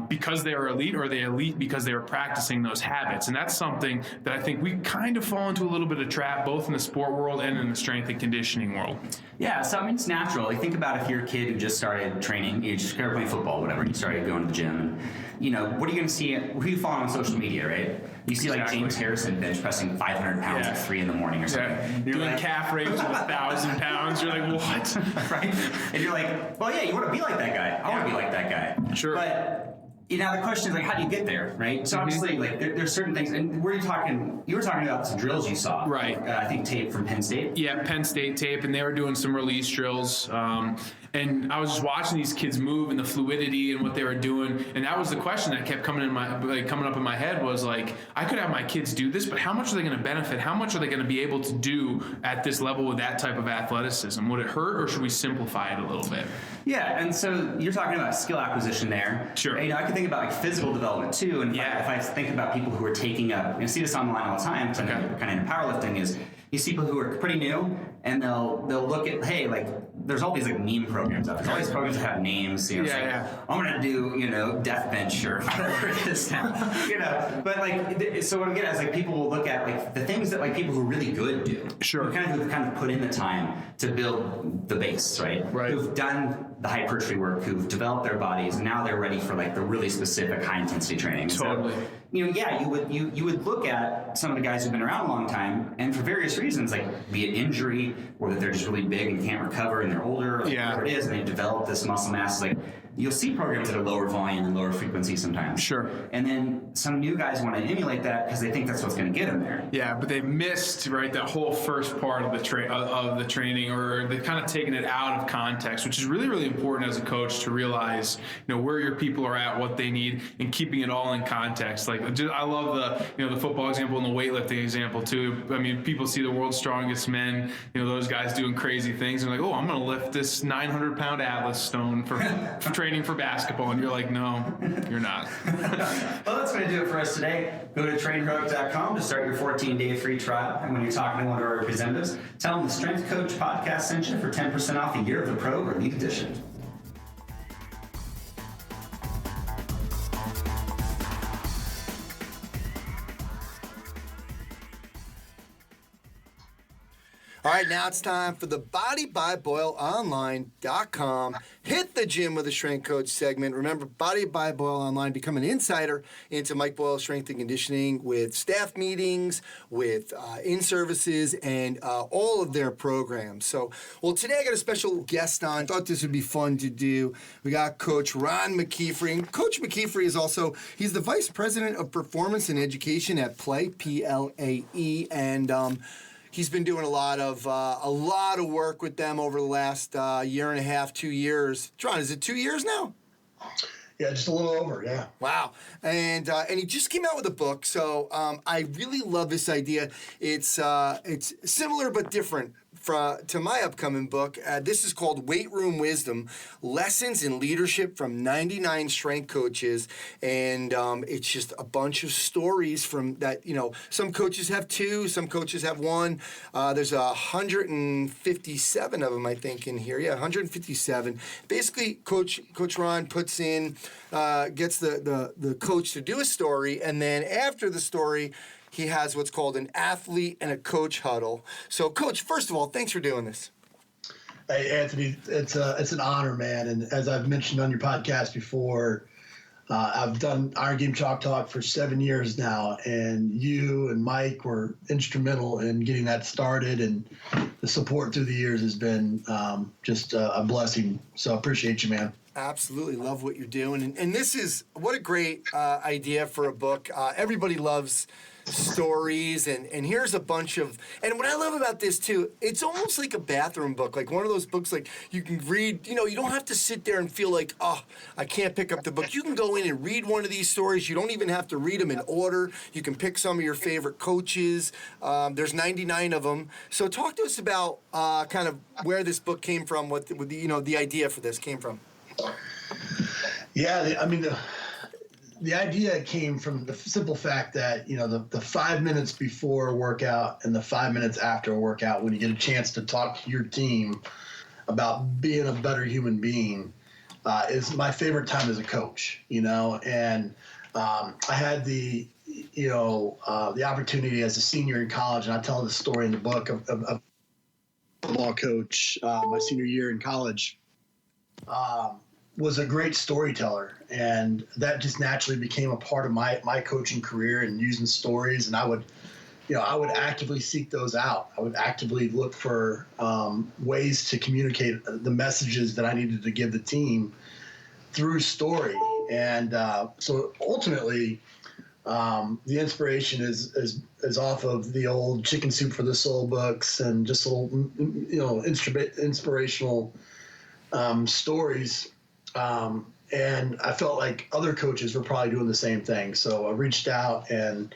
because they are elite, or are they elite because they are practicing those habits? And that's something that I think we kind of fall into a little bit of trap, both in the sport world and in the strength and conditioning world. Yeah, so it's natural. Think about if you're a kid who just started training, you just started playing football, whatever, you started going to the gym, and what are you going to see? Who are you following on social media, right? You see James Harrison bench pressing 500 pounds at 3 a.m. or something. Yeah. You're doing calf raises with 1,000 pounds. You're like, what? Right? And you're like, well, yeah, you want to be like that guy. I want to be like that guy. Sure. But the question is how do you get there, right? So obviously, there's certain things, and you were talking about some drills you saw, right? I think tape from Penn State. Yeah, Penn State tape, and they were doing some release drills. And I was just watching these kids move and the fluidity and what they were doing, and that was the question that kept coming up in my head was I could have my kids do this, but how much are they going to benefit? How much are they going to be able to do at this level with that type of athleticism? Would it hurt, or should we simplify it a little bit? Yeah, and so you're talking about skill acquisition there. Sure. And, I can think about physical development too, and if I think about people who are taking up, see this online all the time, kind of in powerlifting is. You see people who are pretty new, and they'll look at, there's all these meme programs out there. There's all these programs that have names. I'm gonna do death bench or whatever it is now. But so what I get is people will look at the things that people who are really good do. Sure. Who kind of put in the time to build the base, right? Right. Who've done the hypertrophy work, who've developed their bodies, and now they're ready for the really specific high intensity training. Totally. So, you would look at some of the guys who've been around a long time, and for various reasons, be it injury, or that they're just really big and can't recover, and they're older, or whatever it is, and they develop this muscle mass. You'll see programs that are lower volume and lower frequency sometimes. Sure. And then some new guys want to emulate that because they think that's what's going to get them there. Yeah, but they missed that whole first part of the training, or they've kind of taken it out of context, which is really, really important as a coach to realize where your people are at, what they need, and keeping it all in context. I love the football example and the weightlifting example too. I mean, people see the world's strongest men, those guys doing crazy things, and I'm going to lift this 900-pound Atlas stone for training for basketball, and you're like, no, you're not. Well, that's going to do it for us today. Go to trainheroic.com to start your 14-day free trial, and when you're talking to one of our representatives, tell them the Strength Coach podcast sent you for 10% off a year of the Pro or Elite Edition. All right, now it's time for the BodyByBoyleOnline.com Hit the Gym with a Strength Coach segment. Remember, Body by Boyle Online, become an insider into Mike Boyle's strength and conditioning with staff meetings, with in-services, and all of their programs. So, well, today I got a special guest on. Thought this would be fun to do. We got Coach Ron McKeefery. And Coach McKeefery is also, he's the Vice President of Performance and Education at PLAE, PLAE, and he's been doing a lot of work with them over the last year and a half, 2 years. Ron, is it 2 years now? Yeah, just a little over, yeah. Wow. And he just came out with a book, so I really love this idea. It's similar but different to my upcoming book. This is called Weight Room Wisdom, Lessons in Leadership from 99 Strength Coaches. And it's just a bunch of stories from that, some coaches have 2, some coaches have 1. There's 157 of them, I think, in here. Yeah, 157. Basically, Coach Ron puts in, gets the coach to do a story, and then after the story, he has what's called an athlete and a coach huddle. So, Coach, first of all, thanks for doing this. Hey, Anthony, it's an honor, man. And as I've mentioned on your podcast before, I've done Iron Game Chalk Talk for 7 years now, and you and Mike were instrumental in getting that started, and the support through the years has been just a blessing. So I appreciate you, man. Absolutely love what you're doing. And this is, what a great idea for a book. Everybody loves stories, and here's a bunch of, and what I love about this too, it's almost like a bathroom book, like one of those books like you can read, you don't have to sit there and feel like, oh, I can't pick up the book. You can go in and read one of these stories. You don't even have to read them in order. You can pick some of your favorite coaches. There's 99 of them. So talk to us about kind of where this book came from, what the idea for this came from. Yeah, the idea came from the simple fact that, the 5 minutes before a workout and the 5 minutes after a workout, when you get a chance to talk to your team about being a better human being, is my favorite time as a coach, and I had the opportunity as a senior in college, and I tell the story in the book of a football coach, my senior year in college, was a great storyteller, and that just naturally became a part of my coaching career and using stories. And I would actively seek those out. I would actively look for ways to communicate the messages that I needed to give the team through story. And so ultimately, the inspiration is off of the old Chicken Soup for the Soul books and just little, inspirational stories. And I felt like other coaches were probably doing the same thing. So I reached out, and,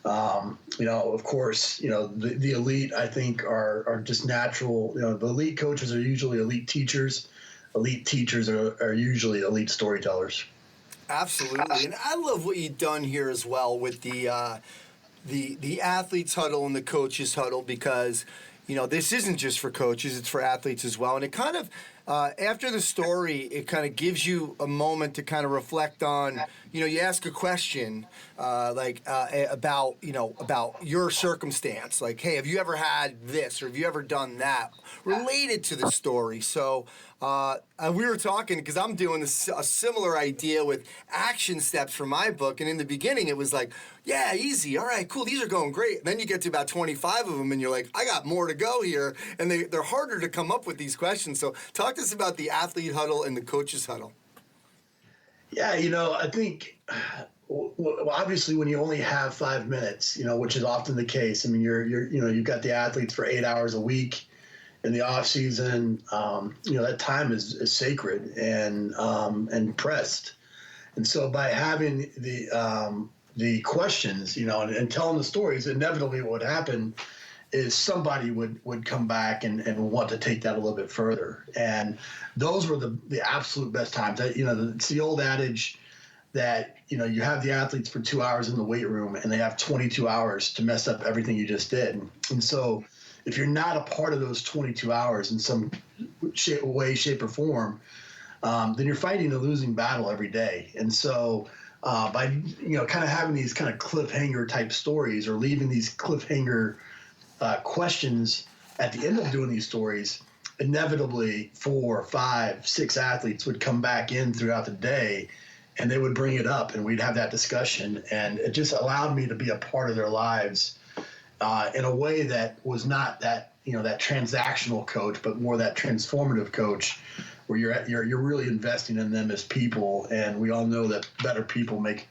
of course, the elite, I think, are just natural. The elite coaches are usually elite teachers. Elite teachers are usually elite storytellers. Absolutely. And I love what you've done here as well with the athletes huddle and the coaches huddle, because, this isn't just for coaches, it's for athletes as well. And it kind of, after the story, it kind of gives you a moment to kind of reflect on, you ask a question about your circumstance. Like, hey, have you ever had this, or have you ever done that related to the story? So we were talking, because I'm doing a similar idea with action steps for my book. And in the beginning, it was like, yeah, easy. All right, cool. These are going great. And then you get to about 25 of them, and you're like, I got more to go here. And they're harder to come up with these questions. So talk to us about the athlete huddle and the coaches huddle. Yeah, I think, obviously when you only have 5 minutes, which is often the case. I mean, you've got the athletes for 8 hours a week in the off season. That time is sacred and pressed. And so by having the questions, and telling the stories, inevitably what would happen is somebody would come back and want to take that a little bit further. And those were the absolute best times. It's the old adage that, you have the athletes for 2 hours in the weight room, and they have 22 hours to mess up everything you just did. And so if you're not a part of those 22 hours in some way, shape, or form, then you're fighting a losing battle every day. And so by kind of having these kind of cliffhanger type stories, or leaving these cliffhanger questions at the end of doing these stories, inevitably 4, 5, 6 athletes would come back in throughout the day, and they would bring it up, and we'd have that discussion. And it just allowed me to be a part of their lives in a way that was not that, that transactional coach, but more that transformative coach, where you're really investing in them as people. And we all know that better people make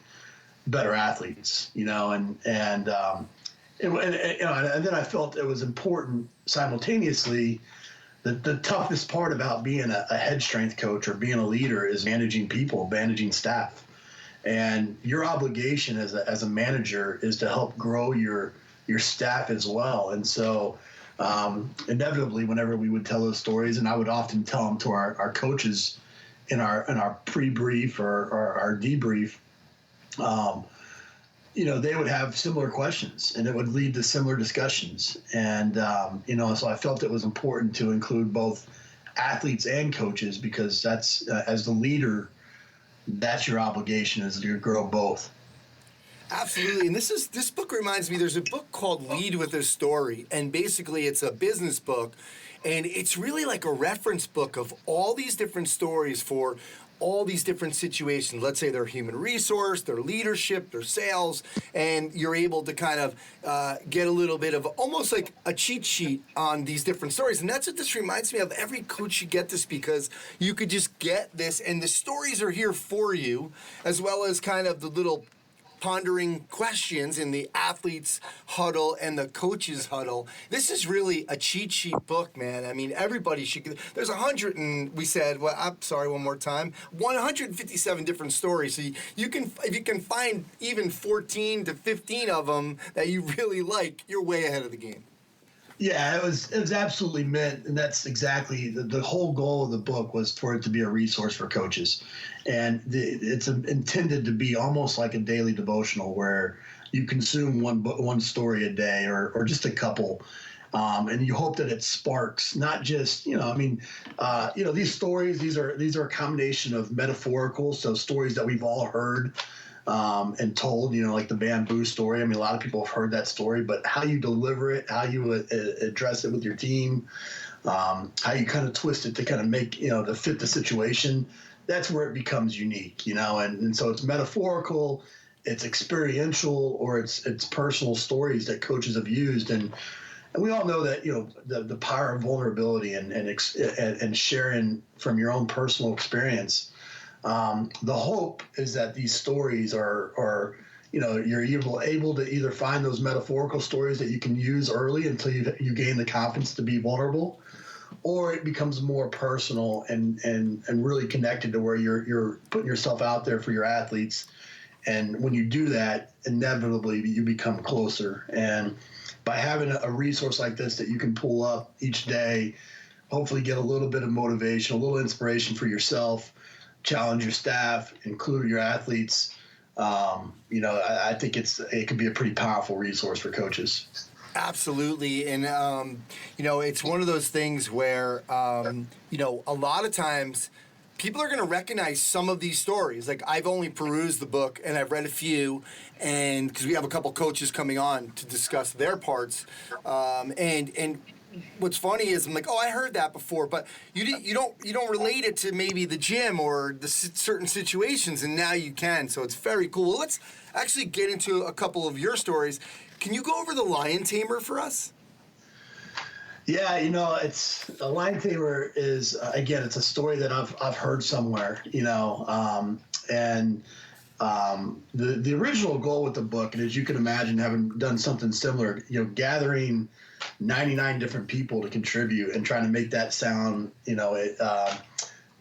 better athletes, and then I felt it was important simultaneously. The toughest part about being a head strength coach or being a leader is managing people, managing staff. And your obligation as a manager is to help grow your staff as well. And so inevitably, whenever we would tell those stories, and I would often tell them to our coaches in our pre-brief or our debrief, they would have similar questions, and it would lead to similar discussions. And, so I felt it was important to include both athletes and coaches, because that's, as the leader, that's your obligation, is to grow both. Absolutely. And this book reminds me, there's a book called Lead with a Story, and basically it's a business book, and it's really like a reference book of all these different stories for all these different situations. Let's say they're human resource, their leadership, their sales, and you're able to kind of get a little bit of almost like a cheat sheet on these different stories. And that's what this reminds me of. Every coach should get this, because you could just get this, and the stories are here for you, as well as kind of the little pondering questions in the athletes' huddle and the coaches' huddle. This is really a cheat sheet book, man. I mean, everybody should get. There's 100, and we said, well, I'm sorry, one more time, 157 different stories. So you can, if you can find even 14 to 15 of them that you really like, you're way ahead of the game. Yeah, it was absolutely meant, and that's exactly the whole goal of the book, was for it to be a resource for coaches. And it's intended to be almost like a daily devotional, where you consume one story a day, or just a couple, and you hope that it sparks not just these stories. These are a combination of metaphorical, so stories that we've all heard and told, like the bamboo story. I mean, a lot of people have heard that story, but how you deliver it, how you address it with your team, how you kind of twist it to kind of make, to fit the situation, that's where it becomes unique, and so it's metaphorical, it's experiential, or it's personal stories that coaches have used. And we all know that, the power of vulnerability and sharing from your own personal experience. The hope is that these stories are you're able to either find those metaphorical stories that you can use early until you gain the confidence to be vulnerable, or it becomes more personal and really connected to where you're putting yourself out there for your athletes. And when you do that, inevitably you become closer. And by having a resource like this that you can pull up each day, hopefully get a little bit of motivation, a little inspiration for yourself, challenge your staff, include your athletes. I think it could be a pretty powerful resource for coaches. Absolutely. And, it's one of those things where, a lot of times people are going to recognize some of these stories. Like, I've only perused the book and I've read a few, and because we have a couple coaches coming on to discuss their parts. And what's funny is I'm like, oh, I heard that before, but you don't relate it to maybe the gym or the certain situations, and now you can. So it's very cool. Well, let's actually get into a couple of your stories. Can you go over the Lion Tamer for us? Yeah, it's a Lion Tamer is again, it's a story that I've heard somewhere, and the original goal with the book, and as you can imagine, having done something similar, gathering 99 different people to contribute and trying to make that sound,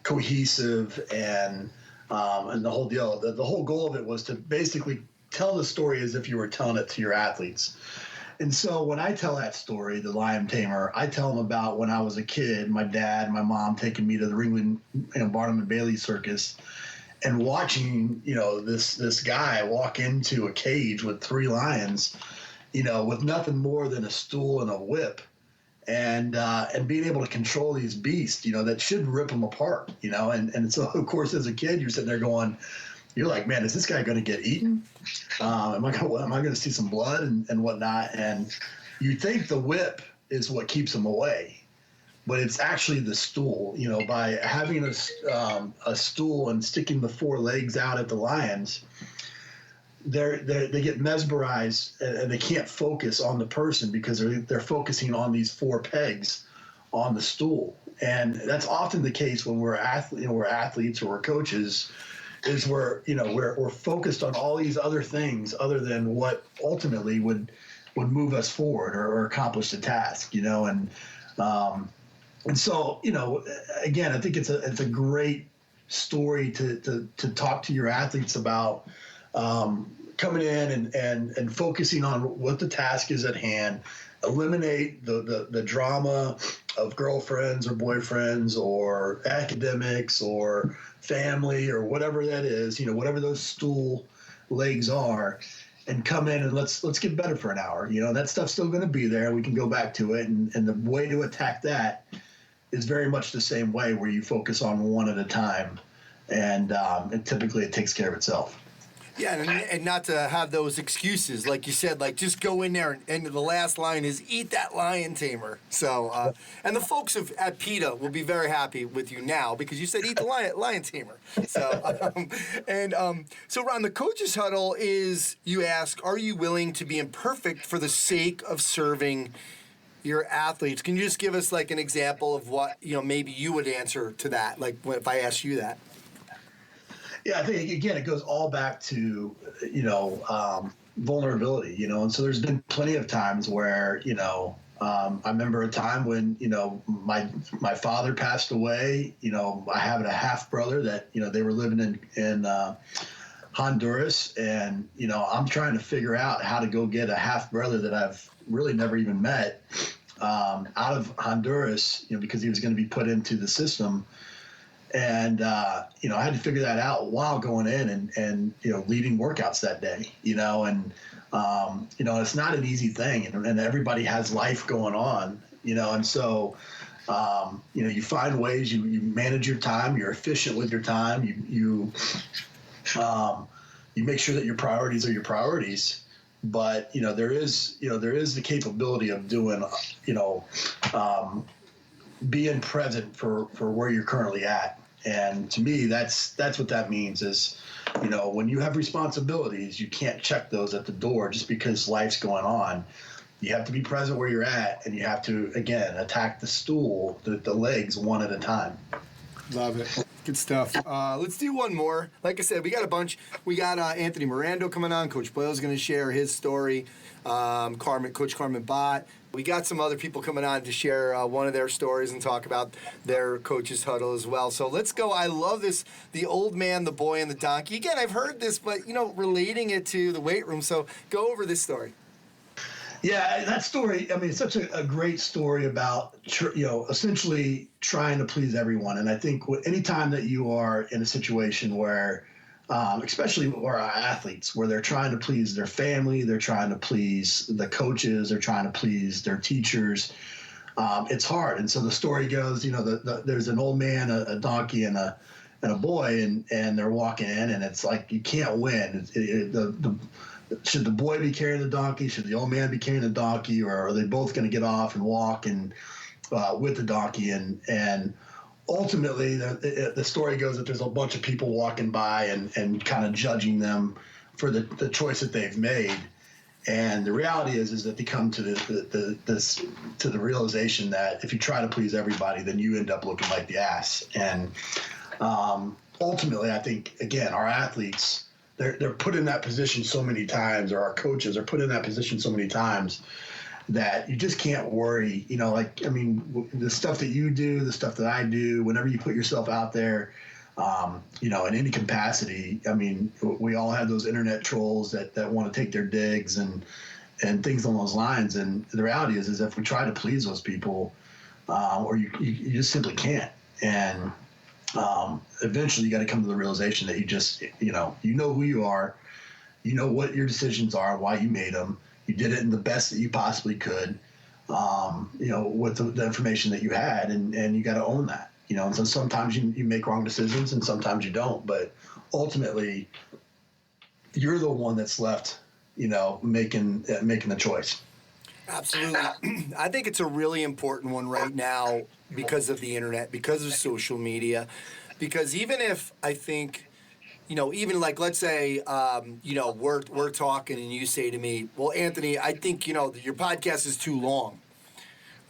cohesive and the whole deal. The whole goal of it was to basically tell the story as if you were telling it to your athletes. And so when I tell that story, the Lion Tamer, I tell them about when I was a kid, my dad, my mom taking me to the Ringling, Barnum and Bailey circus, and watching, this guy walk into a cage with 3 lions, with nothing more than a stool and a whip, and being able to control these beasts, that should rip them apart, and so of course as a kid you're sitting there going, you're like, man, is this guy going to get eaten? Am I going to see some blood and whatnot? And you think the whip is what keeps them away. But it's actually the stool. By having a stool and sticking the 4 legs out at the lions, they get mesmerized and they can't focus on the person because they're focusing on these 4 pegs on the stool. And that's often the case when we're athletes or we're coaches, is we're focused on all these other things other than what ultimately would move us forward or accomplish the task. And so, again, I think it's a great story to talk to your athletes about coming in and focusing on what the task is at hand, eliminate the drama of girlfriends or boyfriends or academics or family or whatever that is, whatever those stool legs are, and come in and let's get better for an hour. That stuff's still going to be there. We can go back to it. And the way to attack that is very much the same way, where you focus on one at a time, and typically it takes care of itself. Yeah, and not to have those excuses, like you said, like just go in there and the last line is eat that Lion Tamer. So, and the folks at PETA will be very happy with you now because you said eat the Lion Tamer. So, so Ron, the coach's huddle is, you ask, are you willing to be imperfect for the sake of serving your athletes? Can you just give us like an example of what, maybe you would answer to that, like if I asked you that? Yeah, I think, again, it goes all back to, vulnerability, and so there's been plenty of times where, I remember a time when, my father passed away. I have a half brother that, they were living in Honduras, and, I'm trying to figure out how to go get a half brother that I've really never even met out of Honduras, because he was going to be put into the system. And, I had to figure that out while going in and leading workouts that day, and, it's not an easy thing, and everybody has life going on, and so, you find ways, you manage your time, you're efficient with your time, you make sure that your priorities are your priorities, but, there is the capability of doing, being present for where you're currently at. And to me, that's what that means is, when you have responsibilities, you can't check those at the door just because life's going on. You have to be present where you're at, and you have to, again, attack the stool, the legs one at a time. Love it. Good stuff. Let's do one more. Like I said, we got a bunch. We got Anthony Morando coming on. Coach Boyle is going to share his story. Coach Carmen Bott. We got some other people coming on to share one of their stories and talk about their coach's huddle as well. So let's go. I love this, the old man, the boy, and the donkey. Again, I've heard this, but, relating it to the weight room. So go over this story. Yeah, that story, it's such a great story about, essentially trying to please everyone. And I think anytime that you are in a situation where, especially our athletes, where they're trying to please their family, they're trying to please the coaches, they're trying to please their teachers, it's hard. And so the story goes, there's an old man, a donkey, and a boy, and they're walking in, and it's like you can't win. Should the boy be carrying the donkey? Should the old man be carrying the donkey? Or are they both going to get off and walk and with the donkey? And ultimately, the story goes that there's a bunch of people walking by and kind of judging them for the choice that they've made. And the reality is that they come to the realization that if you try to please everybody, then you end up looking like the ass. And ultimately, I think, again, our athletes, they're put in that position so many times, or our coaches are put in that position so many times, that you just can't worry. The stuff that you do, the stuff that I do, whenever you put yourself out there, in any capacity, we all have those internet trolls that want to take their digs and things along those lines. And the reality is if we try to please those people, or you just simply can't. And eventually you got to come to the realization that you just, you know who you are, you know what your decisions are, why you made them. You did it in the best that you possibly could, with the information that you had, and you got to own that, and so sometimes you make wrong decisions and sometimes you don't, but ultimately you're the one that's left, making the choice. Absolutely. I think it's a really important one right now because of the internet, because of social media, because even if I think, even like, let's say, we're talking and you say to me, well, Anthony, I think, your podcast is too long.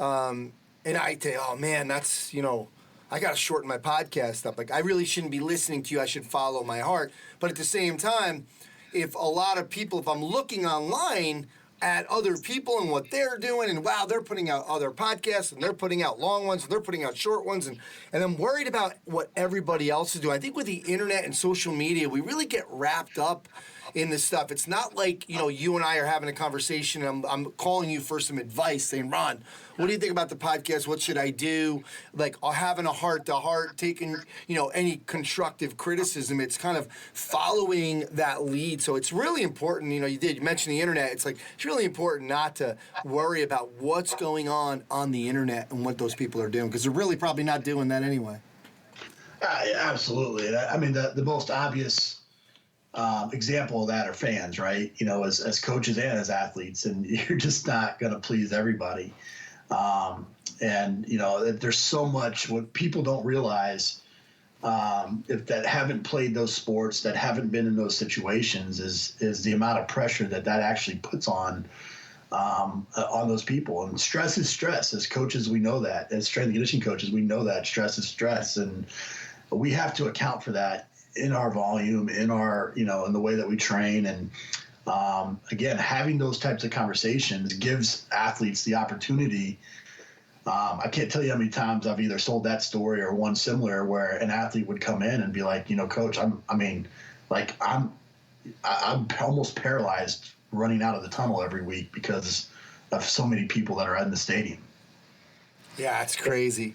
And I say, oh man, that's, I got to shorten my podcast up. Like, I really shouldn't be listening to you. I should follow my heart. But at the same time, if a lot of people, if I'm looking online at other people and what they're doing, and wow, they're putting out other podcasts, and they're putting out long ones, and they're putting out short ones, and I'm worried about what everybody else is doing. I think with the internet and social media, we really get wrapped up in this stuff. It's not like, you and I are having a conversation, and I'm calling you for some advice, saying, Ron, what do you think about the podcast? What should I do? Like, having a heart-to-heart, taking, any constructive criticism. It's kind of following that lead. So it's really important, you mention the internet. It's like, it's really important not to worry about what's going on the internet and what those people are doing, because they're really probably not doing that anyway. Absolutely. I mean, the most obvious example of that are fans, right? As coaches and as athletes, and you're just not going to please everybody. There's so much what people don't realize, if that haven't played those sports, that haven't been in those situations, is the amount of pressure that actually puts on those people. And stress is stress. As coaches, we know that. As strength and conditioning coaches, we know that stress is stress, and we have to account for that in our volume, in our, in the way that we train. And again, having those types of conversations gives athletes the opportunity. I can't tell you how many times I've either sold that story or one similar where an athlete would come in and be like, Coach, I'm almost paralyzed running out of the tunnel every week because of so many people that are in the stadium. Yeah, it's crazy.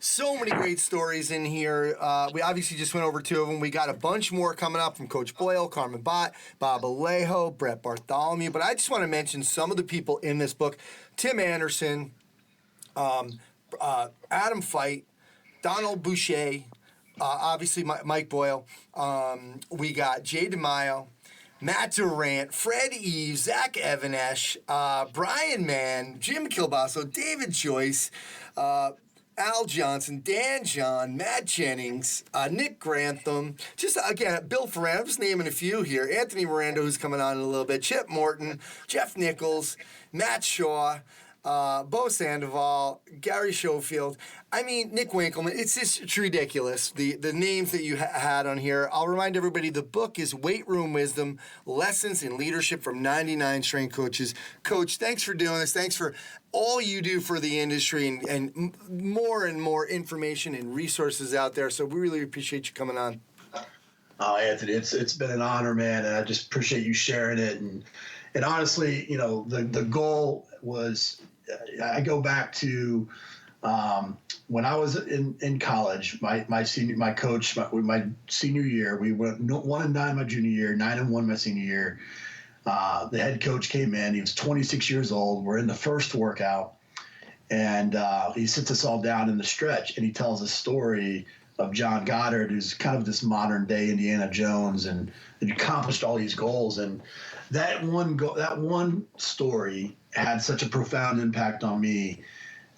So many great stories in here. We obviously just went over two of them. We got a bunch more coming up from Coach Boyle, Carmen, Bott, Bob Alejo, Brett Bartholomew. But I just want to mention some of the people in this book. Tim Anderson, Adam Fight, Donald Boucher, obviously Mike Boyle. We got Jay DeMayo, Matt Durant, Fred Eves, Zach Evanesh, Brian Mann, Jim Kilbasso, David Joyce, Al Johnson, Dan John, Matt Jennings, Nick Grantham, just again, Bill Ferrand, I'm just naming a few here. Anthony Morando, who's coming on in a little bit, Chip Morton, Jeff Nichols, Matt Shaw, Bo Sandoval, Gary Schofield. I mean, Nick Winkleman. It's just ridiculous, the names that you had on here. I'll remind everybody, the book is Weight Room Wisdom, Lessons in Leadership from 99 Strength Coaches. Coach, thanks for doing this. Thanks for all you do for the industry and more information and resources out there. So we really appreciate you coming on. Oh, Anthony, it's been an honor, man, and I just appreciate you sharing it. And honestly, the goal was, I go back to when I was in college, my senior year, we went 1-9 my junior year, 9-1 my senior year. The head coach came in. He was 26 years old. We're in the first workout, and he sits us all down in the stretch, and he tells a story of John Goddard, who's kind of this modern day Indiana Jones, and accomplished all these goals. And that one story had such a profound impact on me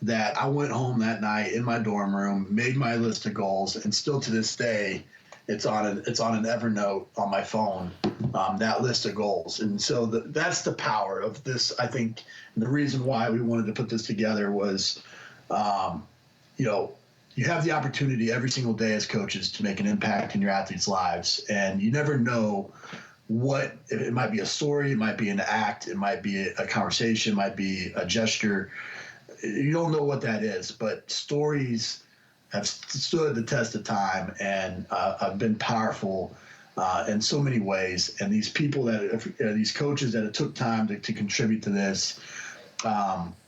that I went home that night in my dorm room, made my list of goals, and still to this day, it's on an Evernote on my phone, that list of goals. And so that's the power of this, I think. And the reason why we wanted to put this together was, you have the opportunity every single day as coaches to make an impact in your athletes' lives. And you never know what, it might be a story, it might be an act, it might be a conversation, it might be a gesture. You don't know what that is, but stories have stood the test of time and have been powerful in so many ways. And these people these coaches that it took time to contribute to this,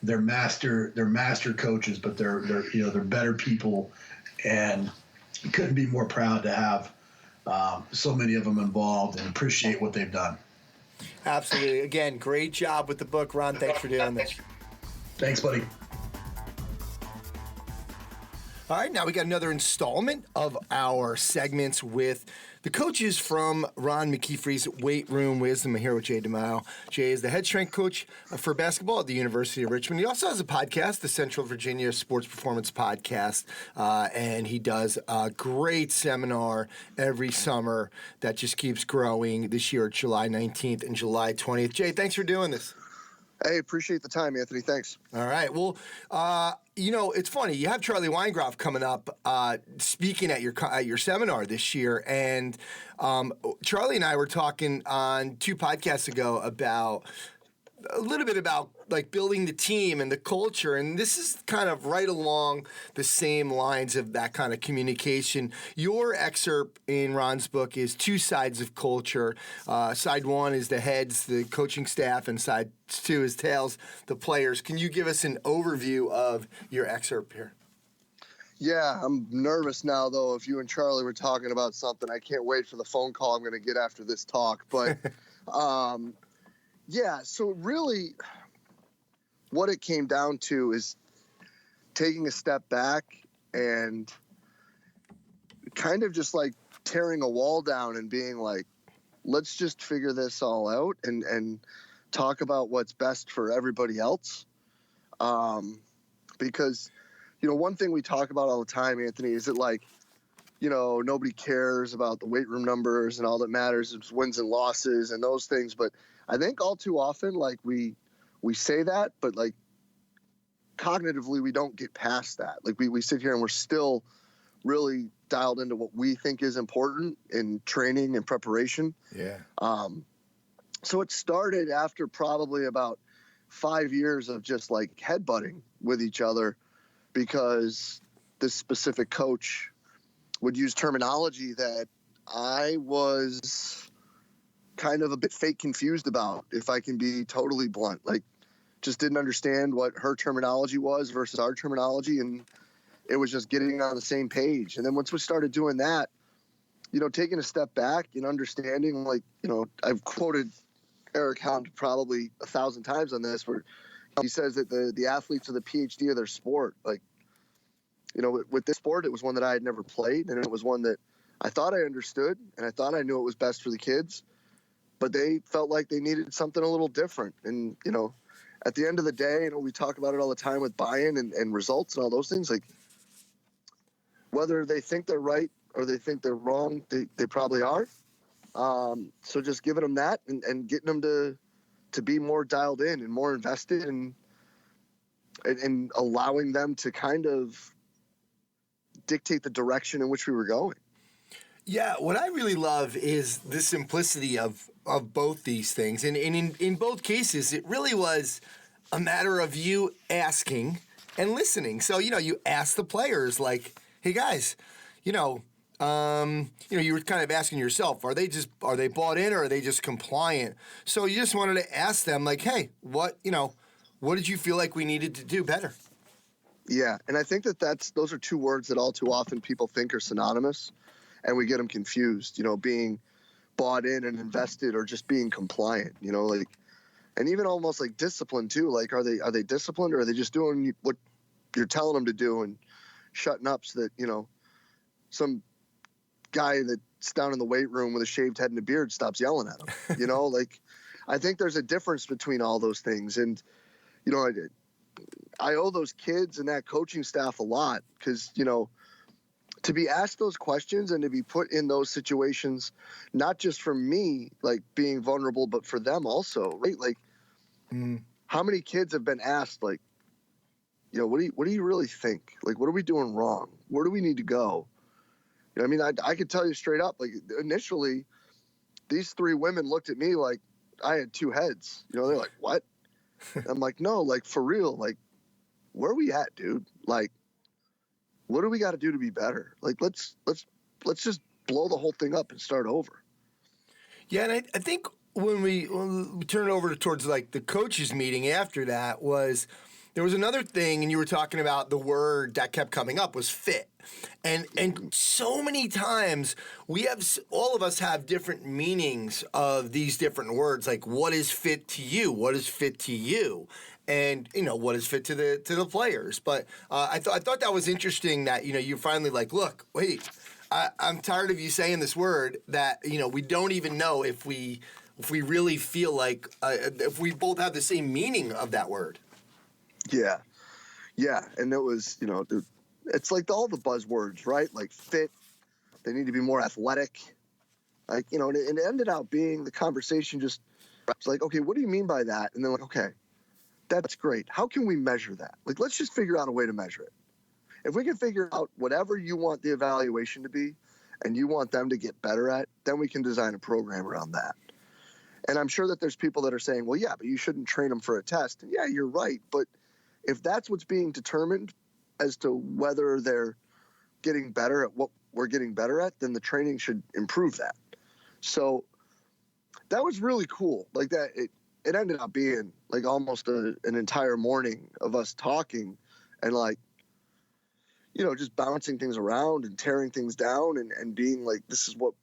they're master coaches, but they're better people, and couldn't be more proud to have so many of them involved and appreciate what they've done. Absolutely. Again, great job with the book, Ron. Thanks for doing this. Thanks, buddy. All right, now we got another installment of our segments with the coaches from Ron McKeefery's Weight Room Wisdom. I'm here with Jay DeMayo. Jay is the head strength coach for basketball at the University of Richmond. He also has a podcast, the Central Virginia Sports Performance Podcast, and he does a great seminar every summer that just keeps growing. This year, July 19th and July 20th. Jay, thanks for doing this. Hey, appreciate the time, Anthony. Thanks. All right. Well, it's funny. You have Charlie Weingroff coming up speaking at your seminar this year, and Charlie and I were talking on 2 podcasts ago about a little bit about like building the team and the culture, and this is kind of right along the same lines of that kind of communication. Your excerpt in Ron's book is 2 sides of culture. Side 1 is the heads, the coaching staff, and side 2 is tails, the players. Can you give us an overview of your excerpt here? Yeah, I'm nervous now, though. If you and Charlie were talking about something, I can't wait for the phone call I'm going to get after this talk. But yeah, so really what it came down to is taking a step back and kind of just like tearing a wall down and being like, let's just figure this all out and talk about what's best for everybody else. Because, one thing we talk about all the time, Anthony, is that like, nobody cares about the weight room numbers and all that matters is wins and losses and those things. But I think all too often, like we say that, but like cognitively, we don't get past that. Like we sit here and we're still really dialed into what we think is important in training and preparation. Yeah. So it started after probably about 5 years of just like headbutting with each other because this specific coach would use terminology that I was kind of a bit fake confused about, if I can be totally blunt. Like, just didn't understand what her terminology was versus our terminology, and it was just getting on the same page. And then once we started doing that, taking a step back and understanding, like, I've quoted Eric Hound probably 1,000 times on this, where he says that the athletes are the PhD of their sport. Like, with this sport, it was one that I had never played, and it was one that I thought I understood, and I thought I knew it was best for the kids, but they felt like they needed something a little different. And, at the end of the day, we talk about it all the time with buy-in and results and all those things. Like, whether they think they're right or they think they're wrong, they probably are. So just giving them that and getting them to be more dialed in and more invested and allowing them to kind of dictate the direction in which we were going. Yeah, what I really love is the simplicity of both these things. And in both cases, it really was a matter of you asking and listening. So, you ask the players, like, hey, guys, you were kind of asking yourself, are they bought in or are they just compliant? So you just wanted to ask them, like, hey, what did you feel like we needed to do better? Yeah, and I think those are 2 words that all too often people think are synonymous. And we get them confused, being bought in and invested or just being compliant, and even almost like disciplined too. Like, are they disciplined or are they just doing what you're telling them to do and shutting up so that, some guy that's down in the weight room with a shaved head and a beard stops yelling at him, like, I think there's a difference between all those things. And, I owe those kids and that coaching staff a lot because, to be asked those questions and to be put in those situations, not just for me, like being vulnerable, but for them also, right? Like, how many kids have been asked, like, what do you really think? Like, what are we doing wrong? Where do we need to go? I could tell you straight up, like, initially, these 3 women looked at me like I had 2 heads. They're like, what? I'm like, no, like, for real, like, where are we at, dude? Like, what do we got to do to be better? Like, let's just blow the whole thing up and start over. Yeah, and I think when we turn it over towards like the coaches meeting after that there was another thing, and you were talking about the word that kept coming up was fit. And so many times all of us have different meanings of these different words, like what is fit to you? What is fit to you? and what is fit to the players. But I thought that was interesting that you're finally like, look, wait, I'm tired of you saying this word that we don't even know if we really feel like if we both have the same meaning of that word. Yeah, and it was it's like all the buzzwords, right? Like fit, they need to be more athletic, like and it ended out being the conversation just it's like, okay, what do you mean by that? And then like, okay, that's great. How can we measure that? Like, let's just figure out a way to measure it. If we can figure out whatever you want the evaluation to be and you want them to get better at, then we can design a program around that. And I'm sure that there's people that are saying, well, yeah, but you shouldn't train them for a test. And yeah, you're right. But if that's what's being determined as to whether they're getting better at what we're getting better at, then the training should improve that. So that was really cool. Like that, it ended up being like almost an entire morning of us talking and like, just bouncing things around and tearing things down and being like, this is what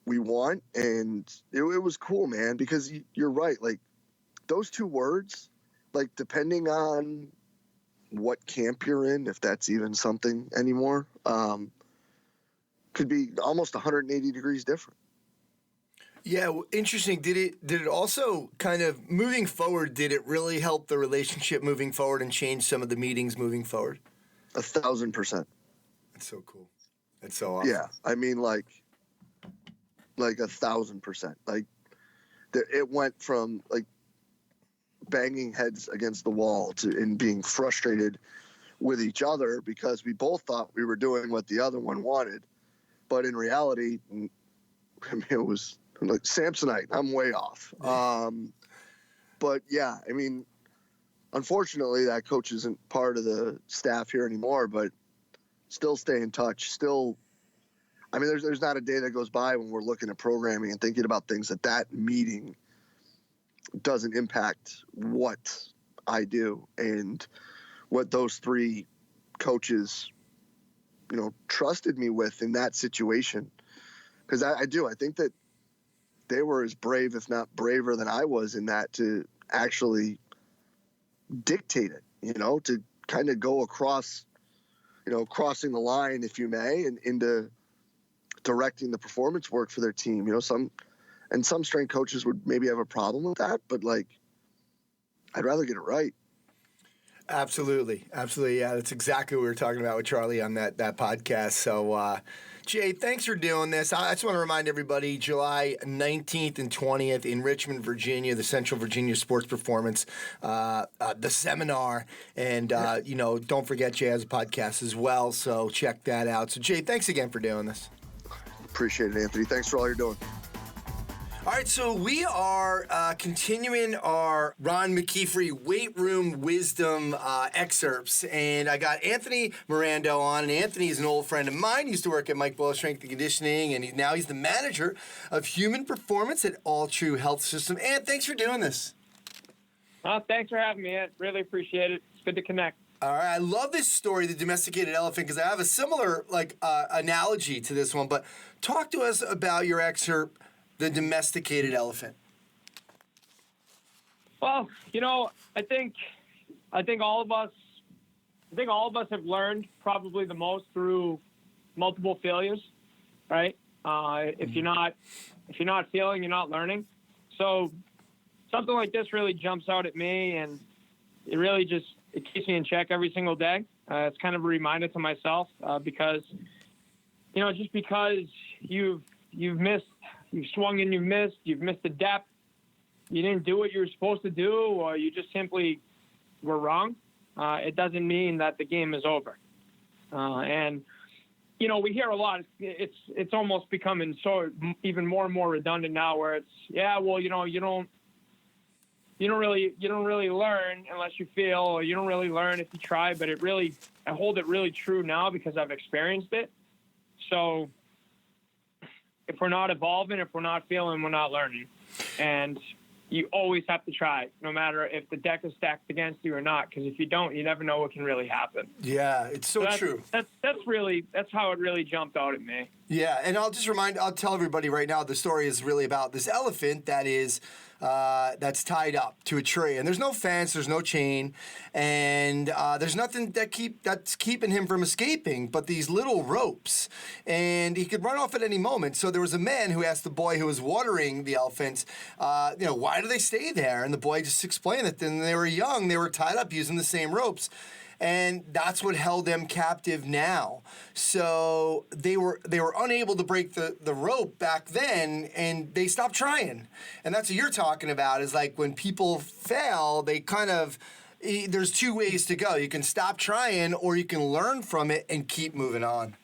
we want. And it was cool, man, because you're right. Like those two words, like depending on what camp you're in, if that's even something anymore, could be almost 180 degrees different. Yeah, interesting. Did it also kind of moving forward? Did it really help the relationship moving forward and change some of the meetings moving forward? 1,000%. That's so cool. That's so awesome. Yeah, I mean, like 1,000%. Like it went from like banging heads against the wall and being frustrated with each other because we both thought we were doing what the other one wanted, but in reality, I mean, it was like Samsonite. I'm way off. But yeah, I mean, unfortunately, that coach isn't part of the staff here anymore, but still stay in touch. Still, I mean, there's not a day that goes by when we're looking at programming and thinking about things that meeting doesn't impact what I do and what those three coaches, trusted me with in that situation. Because I do. I think that they were as brave, if not braver than I was in that to actually dictate it, to kind of go across, crossing the line, if you may, and into directing the performance work for their team. Some strength coaches would maybe have a problem with that, but like, I'd rather get it right. Absolutely. Yeah, that's exactly what we were talking about with Charlie on that podcast. So, Jay, thanks for doing this. I just want to remind everybody, July 19th and 20th in Richmond, Virginia, the Central Virginia Sports Performance, the seminar. And, don't forget Jay has a podcast as well, so check that out. So, Jay, thanks again for doing this. Appreciate it, Anthony. Thanks for all you're doing. All right, so we are continuing our Ron McKeefery weight room wisdom excerpts, and I got Anthony Morando on, and Anthony is an old friend of mine. He used to work at Mike Boyle Strength and Conditioning, and now he's the manager of human performance at All True Health System. And thanks for doing this. Thanks for having me. I really appreciate it. It's good to connect. All right, I love this story, the domesticated elephant, because I have a similar analogy to this one. But talk to us about your excerpt, the domesticated elephant. Well, I think all of us have learned probably the most through multiple failures, right? If you're not failing, you're not learning. So something like this really jumps out at me, and it really it keeps me in check every single day. It's kind of a reminder to myself because, just because you've swung and you've missed the depth, you didn't do what you were supposed to do, or you just simply were wrong, it doesn't mean that the game is over. And we hear a lot. It's almost becoming so even more and more redundant now, where it's you don't really learn unless you fail, or you don't really learn if you try. But I hold it really true now because I've experienced it. So if we're not evolving, if we're not feeling, we're not learning. And you always have to try, no matter if the deck is stacked against you or not, because if you don't, you never know what can really happen. Yeah, it's so true. That's how it really jumped out at me. Yeah, and I'll tell everybody right now, the story is really about this elephant that is that's tied up to a tree, and there's no fence, there's no chain, and there's nothing that's keeping him from escaping but these little ropes, and he could run off at any moment. So there was a man who asked the boy who was watering the elephants, why do they stay there? And the boy just explained that when they were young, they were tied up using the same ropes. And that's what held them captive now. So they were unable to break the rope back then, and they stopped trying. And that's what you're talking about, is like when people fail, they there's two ways to go. You can stop trying, or you can learn from it and keep moving on.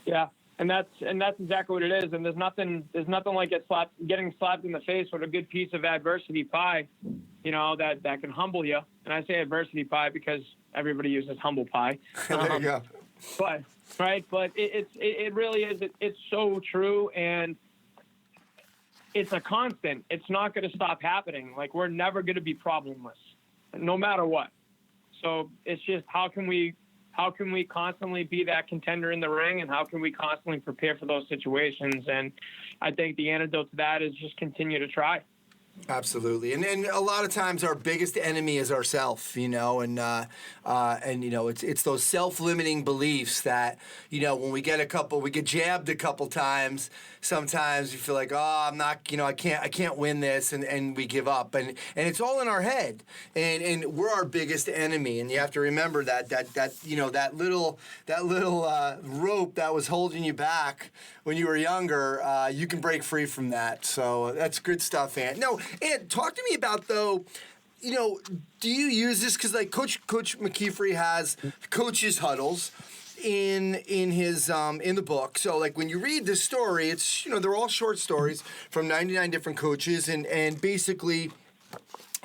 Yeah, and that's exactly what it is. And there's nothing like getting slapped in the face with a good piece of adversity pie, that can humble you. And I say adversity pie because everybody uses humble pie. There you go. But it really is. It's so true, and it's a constant. It's not going to stop happening. Like, we're never going to be problemless, no matter what. So it's just how can we constantly be that contender in the ring, and how can we constantly prepare for those situations? And I think the antidote to that is just continue to try. Absolutely, and a lot of times our biggest enemy is ourself, and it's those self-limiting beliefs that when we get jabbed a couple times, sometimes you feel like, oh, I'm not, I can't win this, and we give up, and it's all in our head, and we're our biggest enemy, and you have to remember that little rope that was holding you back when you were younger, you can break free from that. So that's good stuff, Ant. No, Ant, talk to me about, though, do you use this? Because like Coach McKeefery has coaches huddles in his in the book. So like when you read this story, it's they're all short stories from 99 different coaches, and basically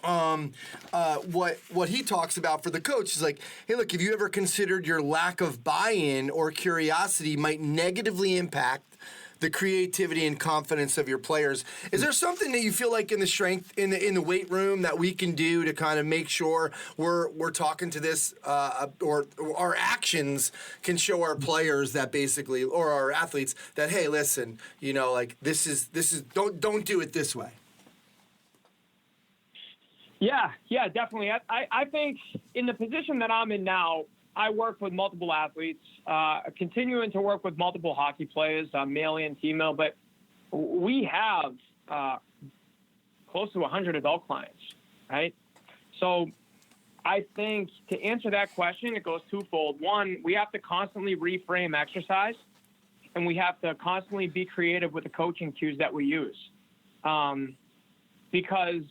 what he talks about for the coach is like, hey, look, have you ever considered your lack of buy-in or curiosity might negatively impact the creativity and confidence of your players? Is there something that you feel like in the strength in the weight room that we can do to kind of make sure we're talking to this, or our actions can show our players that basically, or our athletes that, hey, listen, like this is don't do it this way? Yeah, definitely. I think in the position that I'm in now, I work with multiple athletes, continuing to work with multiple hockey players, male and female, but we have close to 100 adult clients, right? So I think to answer that question, it goes twofold. One, we have to constantly reframe exercise, and we have to constantly be creative with the coaching cues that we use. Because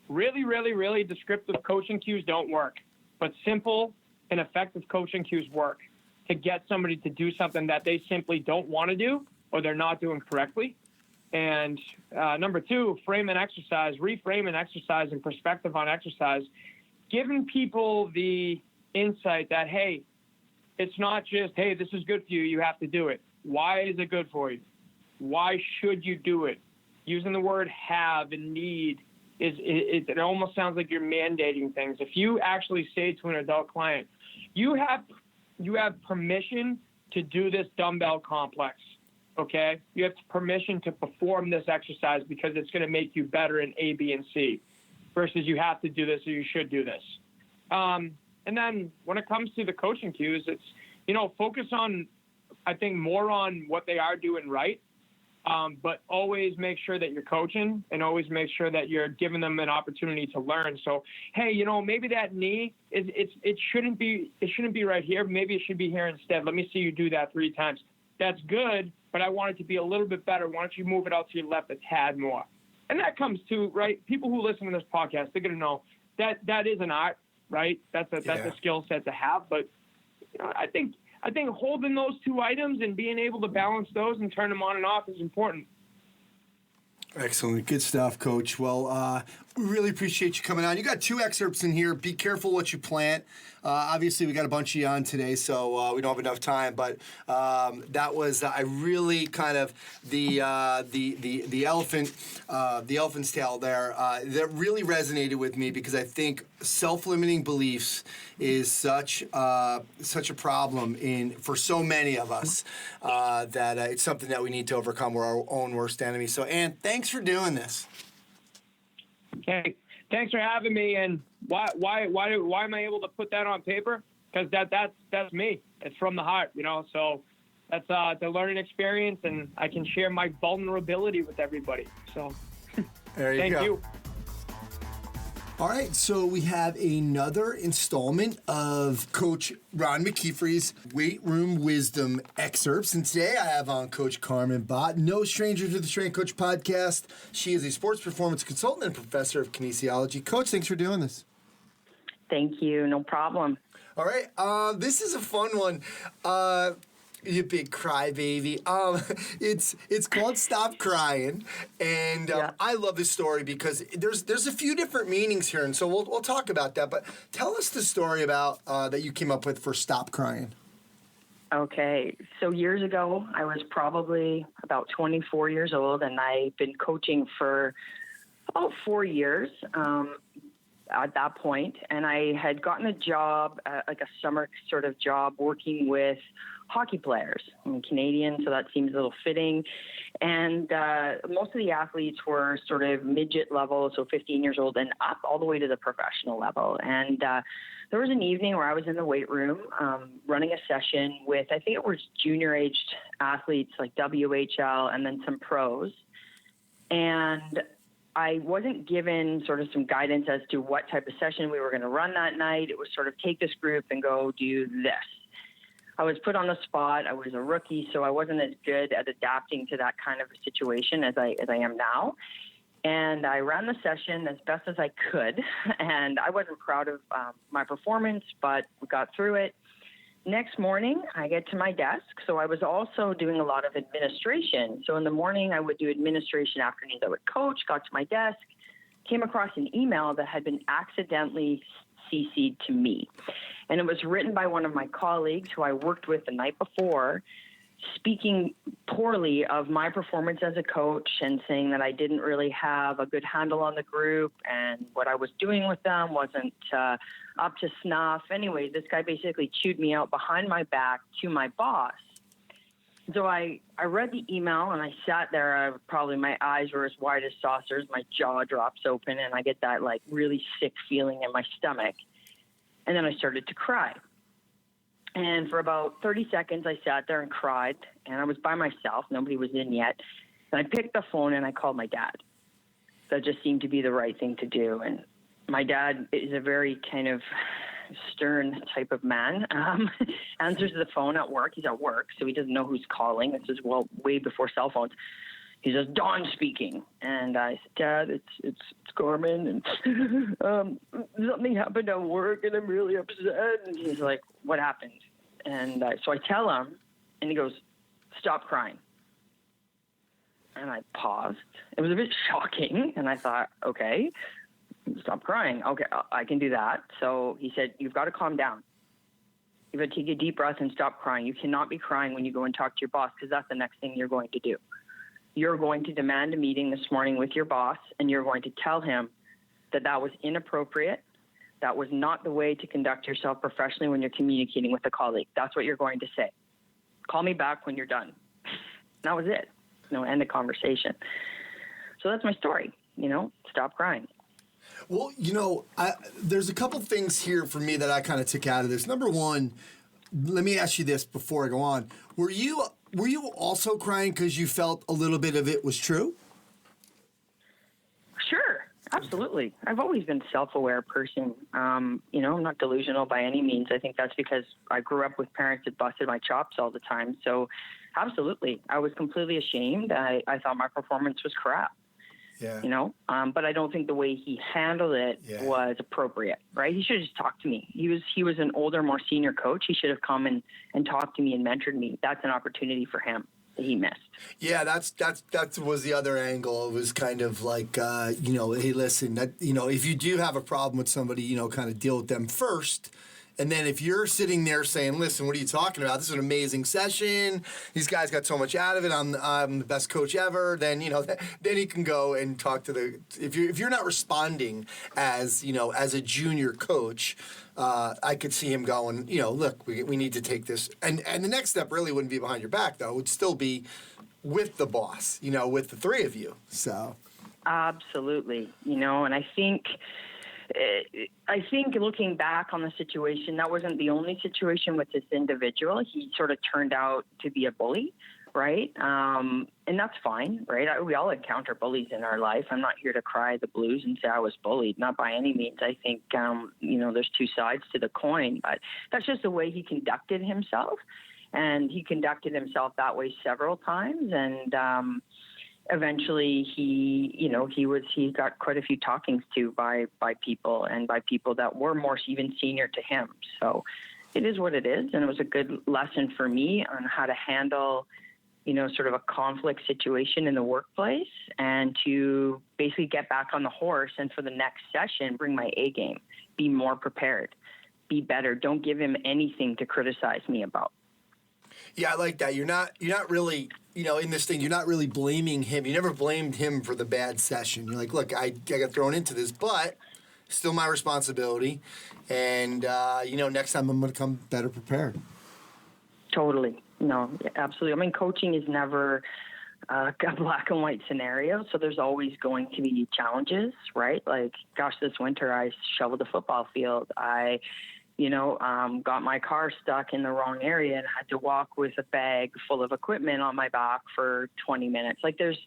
really, really, really descriptive coaching cues don't work, but simple and effective coaching cues work to get somebody to do something that they simply don't want to do or they're not doing correctly. And number two, reframe an exercise and perspective on exercise, giving people the insight that, hey, it's not just, hey, this is good for you, you have to do it. Why is it good for you? Why should you do it? Using the word have and need it almost sounds like you're mandating things. If you actually say to an adult client, you have permission to do this dumbbell complex, okay? You have permission to perform this exercise because it's going to make you better in A, B, and C, versus you have to do this or you should do this. And then when it comes to the coaching cues, it's, focus on, I think, more on what they are doing right. But always make sure that you're coaching, and always make sure that you're giving them an opportunity to learn. So, hey, maybe that knee it shouldn't be right here. Maybe it should be here instead. Let me see you do that 3 times. That's good, but I want it to be a little bit better. Why don't you move it out to your left a tad more? And that comes to, right, people who listen to this podcast, they're going to know that is an art, right? That's a skill set to have. But I think holding those 2 items and being able to balance those and turn them on and off is important. Excellent. Good stuff, Coach. Well, We really appreciate you coming on. You got 2 excerpts in here. Be careful what you plant. Obviously, we got a bunch of you on today, so we don't have enough time. But that was I really kind of the elephant's tail there. That really resonated with me because I think self-limiting beliefs is such a problem for so many of us that it's something that we need to overcome. We're our own worst enemy. So, Ann, thanks for doing this. Okay, thanks for having me. And why am I able to put that on paper? Because that's me. It's from the heart, So that's the learning experience, and I can share my vulnerability with everybody. So there you go. Thank you. All right, so we have another installment of Coach Ron McKeefery's Weight Room Wisdom excerpts. And today I have on Coach Carmen Bott, no stranger to the Strength Coach podcast. She is a sports performance consultant and professor of kinesiology. Coach, thanks for doing this. Thank you. No problem. All right, this is a fun one. You big crybaby. It's called Stop Crying, and I love this story because there's a few different meanings here, and so we'll talk about that. But tell us the story about that you came up with for Stop Crying. Okay, so years ago, I was probably about 24 years old, and I'd been coaching for about 4 years at that point, and I had gotten a job, like a summer sort of job, working with hockey players. I'm Canadian, so that seems a little fitting. And most of the athletes were sort of midget level, so 15 years old and up, all the way to the professional level. And there was an evening where I was in the weight room running a session with, I think it was junior-aged athletes like WHL and then some pros. And I wasn't given sort of some guidance as to what type of session we were going to run that night. It was sort of take this group and go do this. I was put on the spot. I was a rookie, so I wasn't as good at adapting to that kind of a situation as I am now. And I ran the session as best as I could, and I wasn't proud of my performance, but we got through it. Next morning, I get to my desk. So I was also doing a lot of administration. So in the morning, I would do administration. Afternoons, I would coach, got to my desk, came across an email that had been accidentally CC'd to me. And it was written by one of my colleagues who I worked with the night before, speaking poorly of my performance as a coach and saying that I didn't really have a good handle on the group and what I was doing with them wasn't up to snuff. Anyway, this guy basically chewed me out behind my back to my boss. So I read the email and I sat there. Probably my eyes were as wide as saucers. My jaw drops open and I get that like really sick feeling in my stomach. And then I started to cry. And for about 30 seconds, I sat there and cried. And I was by myself. Nobody was in yet. And I picked the phone and I called my dad. That just seemed to be the right thing to do. And my dad is a very kind of stern type of man. Answers the phone at work. He's at work, so he doesn't know who's calling. This is way before cell phones. He says, "Don speaking." And I said, "Dad, it's Carmen, and something happened at work, and I'm really upset." And he's like, "What happened?" And so I tell him, and he goes, "Stop crying." And I paused. It was a bit shocking, and I thought, okay, stop crying. Okay, I can do that. So he said, "You've got to calm down. You've got to take a deep breath and stop crying. You cannot be crying when you go and talk to your boss, because that's the next thing you're going to do. You're going to demand a meeting this morning with your boss, and you're going to tell him that that was inappropriate. That was not the way to conduct yourself professionally when you're communicating with a colleague. That's what you're going to say. Call me back when you're done." That was it. End the conversation. So that's my story. Stop crying. Well, there's a couple things here for me that I kind of took out of this. Number one, let me ask you this before I go on. Were you also crying because you felt a little bit of it was true? Sure, absolutely. I've always been a self-aware person. I'm not delusional by any means. I think that's because I grew up with parents that busted my chops all the time. So absolutely, I was completely ashamed. I thought my performance was crap. Yeah. But I don't think the way he handled it was appropriate, right? He should have just talked to me. He was an older, more senior coach. He should have come and talked to me and mentored me. That's an opportunity for him. he missed. Yeah, that was the other angle. It was kind of like, hey, listen, if you do have a problem with somebody, kind of deal with them first. And then if you're sitting there saying, listen, what are you talking about? This is an amazing session. These guys got so much out of it. I'm the best coach ever. Then, then he can go and talk to if you're not responding as a junior coach, I could see him going, look, we need to take this. And the next step really wouldn't be behind your back, though. It would still be with the boss, with the three of you. So. Absolutely. And I think looking back on the situation, that wasn't the only situation with this individual. He sort of turned out to be a bully, right? And that's fine, right? We all encounter bullies in our life. I'm not here to cry the blues and say I was bullied, not by any means. I think, there's two sides to the coin, but that's just the way he conducted himself. And he conducted himself that way several times. And, eventually he got quite a few talkings to by people and by people that were more even senior to him. So it is what it is. And it was a good lesson for me on how to handle, sort of a conflict situation in the workplace and to basically get back on the horse. And for the next session, bring my A game, be more prepared, be better. Don't give him anything to criticize me about. Yeah, I like that. You're not really, in this thing, you're not really blaming him. You never blamed him for the bad session. You're like, look, I got thrown into this, but still my responsibility. And, next time I'm going to come better prepared. Totally. No, absolutely. I mean, coaching is never a black and white scenario. So there's always going to be challenges, right? Like, gosh, this winter I shoveled the football field. I got my car stuck in the wrong area and had to walk with a bag full of equipment on my back for 20 minutes. Like, there's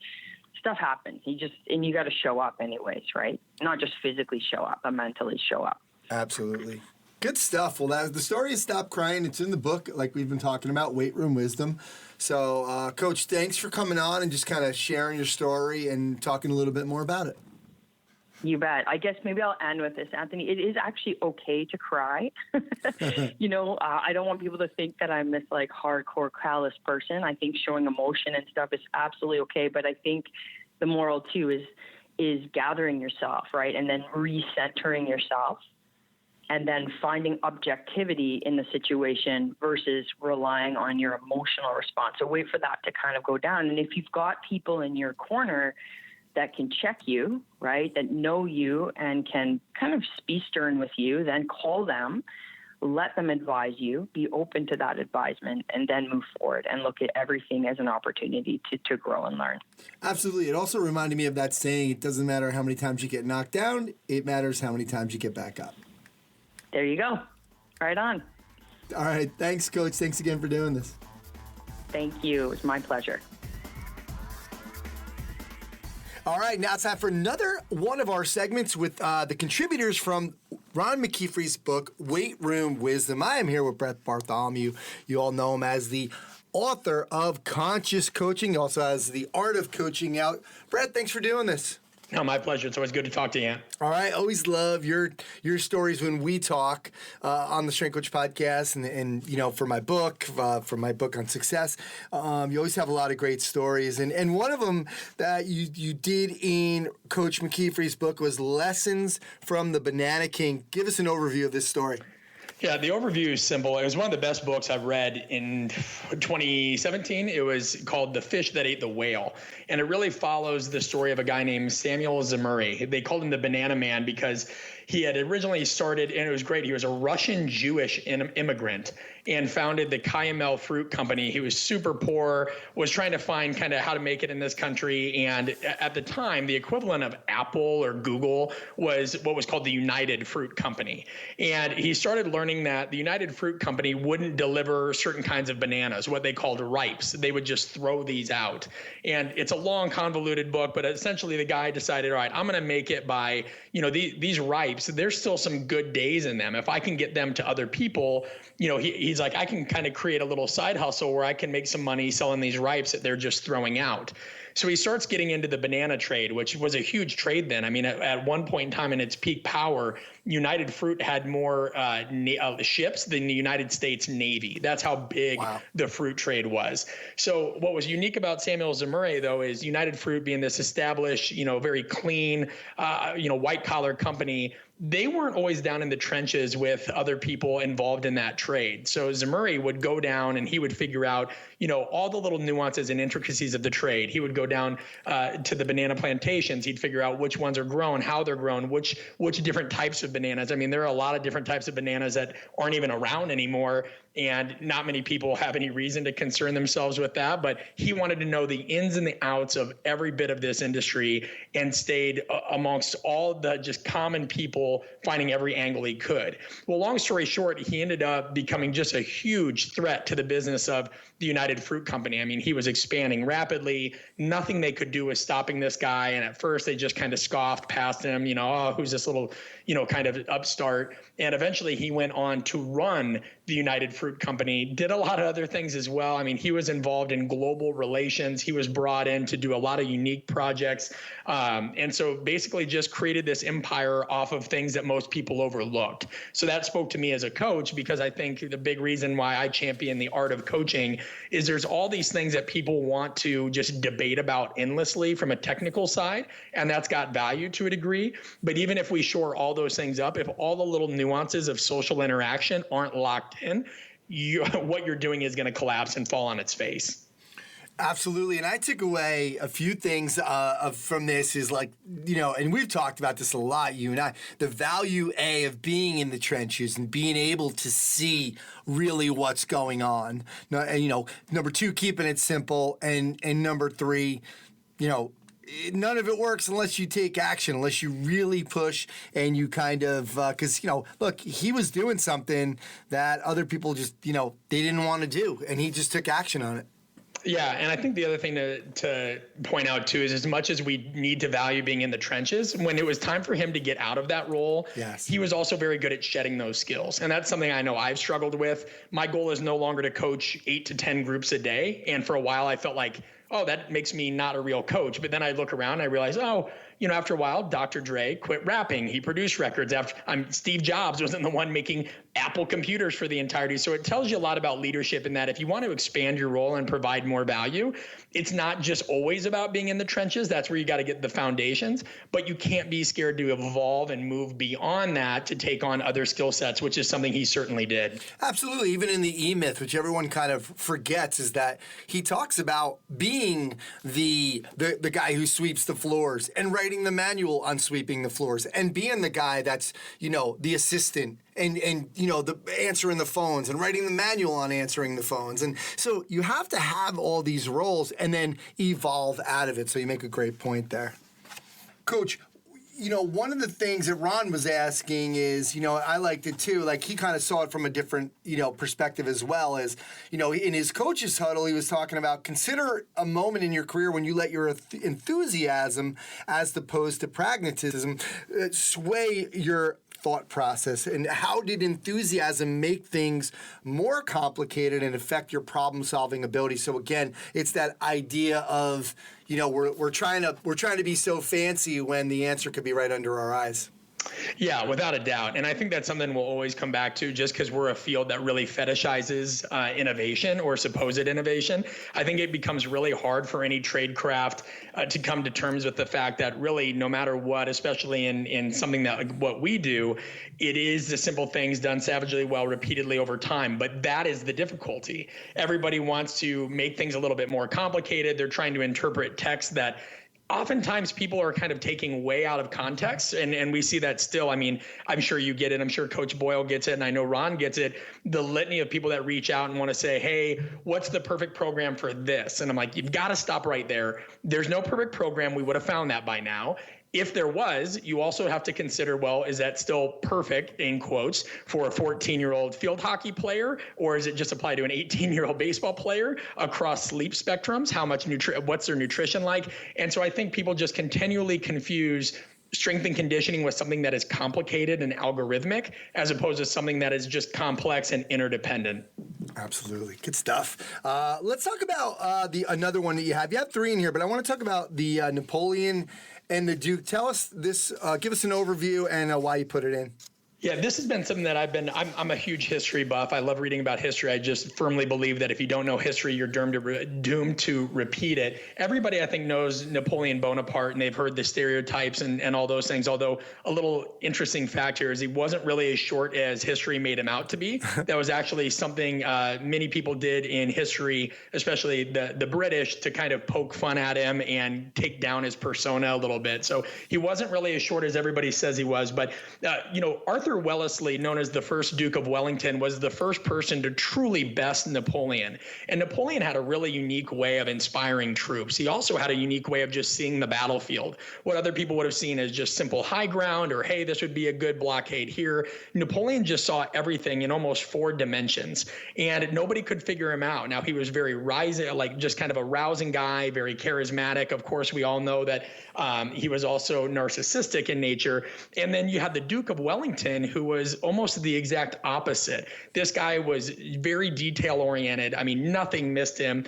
stuff happens. You got to show up anyways, right? Not just physically show up, but mentally show up. Absolutely. Good stuff. Well, the story is Stop Crying. It's in the book, like we've been talking about, Weight Room Wisdom. So, Coach, thanks for coming on and just kind of sharing your story and talking a little bit more about it. You bet. I guess maybe I'll end with this, Anthony. It is actually okay to cry. I don't want people to think that I'm this like hardcore callous person. I think showing emotion and stuff is absolutely okay. But I think the moral too is gathering yourself, right? And then recentering yourself and then finding objectivity in the situation versus relying on your emotional response. So wait for that to kind of go down. And if you've got people in your corner that can check you, right, that know you and can kind of be stern with you, then call them, let them advise you, be open to that advisement, and then move forward and look at everything as an opportunity to grow and learn. Absolutely. It also reminded me of that saying, it doesn't matter how many times you get knocked down, it matters how many times you get back up. There you go. Right on. All right. Thanks, Coach. Thanks again for doing this. Thank you. It was my pleasure. All right, now it's time for another one of our segments with the contributors from Ron McKeefery's book, Weight Room Wisdom. I am here with Brett Bartholomew. You all know him as the author of Conscious Coaching. He also has The Art of Coaching out. Brett, thanks for doing this. Oh, my pleasure. It's always good to talk to you. All right. Always love your stories when we talk on the Strength Coach podcast and for my book on success. You always have a lot of great stories. And one of them that you did in Coach McKeefery's book was Lessons from the Banana King. Give us an overview of this story. Yeah, the overview is simple. It was one of the best books I've read in 2017. It was called The Fish That Ate the Whale. And it really follows the story of a guy named Samuel Zamuri. They called him the Banana Man because he had originally started, and it was great. He was a Russian Jewish immigrant and founded the Cayamel Fruit Company. He was super poor, was trying to find kind of how to make it in this country. And at the time, the equivalent of Apple or Google was what was called the United Fruit Company. And he started learning that the United Fruit Company wouldn't deliver certain kinds of bananas, what they called ripes. They would just throw these out. And it's a long, convoluted book, but essentially the guy decided, all right, I'm going to make it by, these ripes, there's still some good days in them. If I can get them to other people, he's like, I can kind of create a little side hustle where I can make some money selling these ripes that they're just throwing out. So he starts getting into the banana trade, which was a huge trade then. I mean, at one point in time in its peak power, United Fruit had more ships than the United States Navy. That's how big the fruit trade was. So what was unique about Samuel Zemurray, though, is United Fruit being this established, very clean, white collar company. They weren't always down in the trenches with other people involved in that trade. So Zemurray would go down and he would figure out, all the little nuances and intricacies of the trade. He would go down to the banana plantations. He'd figure out which ones are grown, how they're grown, which different types of bananas. I mean, there are a lot of different types of bananas that aren't even around anymore. And not many people have any reason to concern themselves with that. But he wanted to know the ins and the outs of every bit of this industry and stayed amongst all the just common people, finding every angle he could. Well, long story short, he ended up becoming just a huge threat to the business of the United Fruit Company. I mean, he was expanding rapidly. Nothing they could do was stopping this guy. And at first they just kind of scoffed past him, who's this little, kind of upstart. And eventually he went on to run the United Fruit Company, did a lot of other things as well. I mean, he was involved in global relations. He was brought in to do a lot of unique projects. And so basically just created this empire off of things that most people overlooked. So that spoke to me as a coach, because I think the big reason why I champion the art of coaching is there's all these things that people want to just debate about endlessly from a technical side, and that's got value to a degree. But even if we shore all those things up, if all the little nuances of social interaction aren't locked in, what you're doing is going to collapse and fall on its face. Absolutely. And I took away a few things from this is and we've talked about this a lot, you and I, the value, of being in the trenches and being able to see really what's going on. And, number two, keeping it simple. And number three, none of it works unless you take action, unless you really push and you kind of, because, look, he was doing something that other people just, they didn't want to do. And he just took action on it. Yeah, and I think the other thing to point out, too, is as much as we need to value being in the trenches, when it was time for him to get out of that role, he was also very good at shedding those skills. And that's something I know I've struggled with. My goal is no longer to coach 8 to 10 groups a day. And for a while, I felt like, that makes me not a real coach. But then I look around and I realize, after a while, Dr. Dre quit rapping. He produced records. Steve Jobs wasn't the one making Apple computers for the entirety. So it tells you a lot about leadership in that if you want to expand your role and provide more value, it's not just always about being in the trenches. That's where you got to get the foundations. But you can't be scared to evolve and move beyond that to take on other skill sets, which is something he certainly did. Absolutely. Even in the E-Myth, which everyone kind of forgets, is that he talks about being the guy who sweeps the floors and writing the manual on sweeping the floors and being the guy that's, the assistant and the answering the phones and writing the manual on answering the phones. And so you have to have all these roles and then evolve out of it. So you make a great point there. Coach, one of the things that Ron was asking is, I liked it too, like he kind of saw it from a different, perspective as well as, in his coach's huddle, he was talking about consider a moment in your career when you let your enthusiasm as opposed to pragmatism sway your thought process, and how did enthusiasm make things more complicated and affect your problem-solving ability? So again, it's that idea of, we're trying to be so fancy when the answer could be right under our eyes. Yeah, without a doubt. And I think that's something we'll always come back to just because we're a field that really fetishizes innovation or supposed innovation. I think it becomes really hard for any trade craft to come to terms with the fact that really no matter what, especially in something that like what we do, it is the simple things done savagely well repeatedly over time. But that is the difficulty. Everybody wants to make things a little bit more complicated. They're trying to interpret text that oftentimes people are kind of taking way out of context, and we see that still. I mean, I'm sure you get it. I'm sure Coach Boyle gets it, and I know Ron gets it. The litany of people that reach out and want to say, hey, what's the perfect program for this? And I'm like, you've got to stop right there. There's no perfect program. We would have found that by now. If there was, you also have to consider, well, is that still perfect, in quotes, for a 14-year-old field hockey player, or is it just apply to an 18-year-old baseball player across sleep spectrums? How much what's their nutrition like? And so I think people just continually confuse strength and conditioning was something that is complicated and algorithmic, as opposed to something that is just complex and interdependent. Absolutely. Good stuff. Let's talk about another one that you have. You have 3 in here, but I want to talk about the Napoleon and the Duke. Tell us this, give us an overview and why you put it in. Yeah, this has been something that I'm a huge history buff. I love reading about history. I just firmly believe that if you don't know history, you're doomed to repeat it. Everybody, I think, knows Napoleon Bonaparte, and they've heard the stereotypes and all those things. Although a little interesting fact here is he wasn't really as short as history made him out to be. That was actually something many people did in history, especially the British, to kind of poke fun at him and take down his persona a little bit. So he wasn't really as short as everybody says he was. But, Arthur Wellesley, known as the first Duke of Wellington, was the first person to truly best Napoleon. And Napoleon had a really unique way of inspiring troops. He also had a unique way of just seeing the battlefield. What other people would have seen as just simple high ground, or, hey, this would be a good blockade here. Napoleon just saw everything in almost 4 dimensions, and nobody could figure him out. Now, he was very just kind of a rousing guy, very charismatic. Of course, we all know that he was also narcissistic in nature. And then you had the Duke of Wellington, who was almost the exact opposite. This guy was very detail-oriented. I mean, nothing missed him.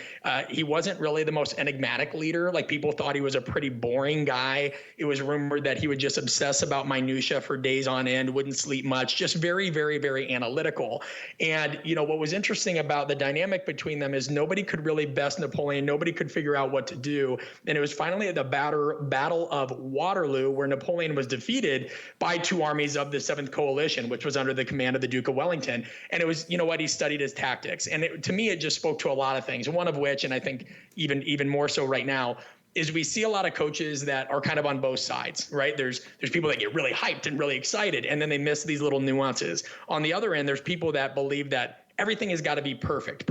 He wasn't really the most enigmatic leader. Like, people thought he was a pretty boring guy. It was rumored that he would just obsess about minutia for days on end, wouldn't sleep much, just very, very, very analytical. And, what was interesting about the dynamic between them is nobody could really best Napoleon. Nobody could figure out what to do. And it was finally at the Battle of Waterloo, where Napoleon was defeated by 2 armies of the 7th Coalition, which was under the command of the Duke of Wellington. And it was, he studied his tactics. And to me, it just spoke to a lot of things. One of which, and I think even more so right now, is we see a lot of coaches that are kind of on both sides, right? There's people that get really hyped and really excited, and then they miss these little nuances. On the other end, there's people that believe that everything has got to be perfect.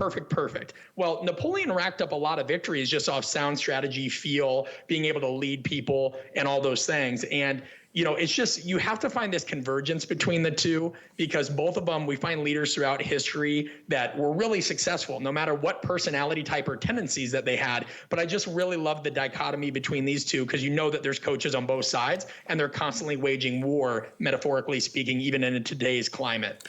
Well, Napoleon racked up a lot of victories just off sound strategy, feel, being able to lead people, and all those things. And it's just, you have to find this convergence between the two, because both of them, we find leaders throughout history that were really successful, no matter what personality type or tendencies that they had. But I just really love the dichotomy between these two, because that there's coaches on both sides, and they're constantly waging war, metaphorically speaking, even in today's climate.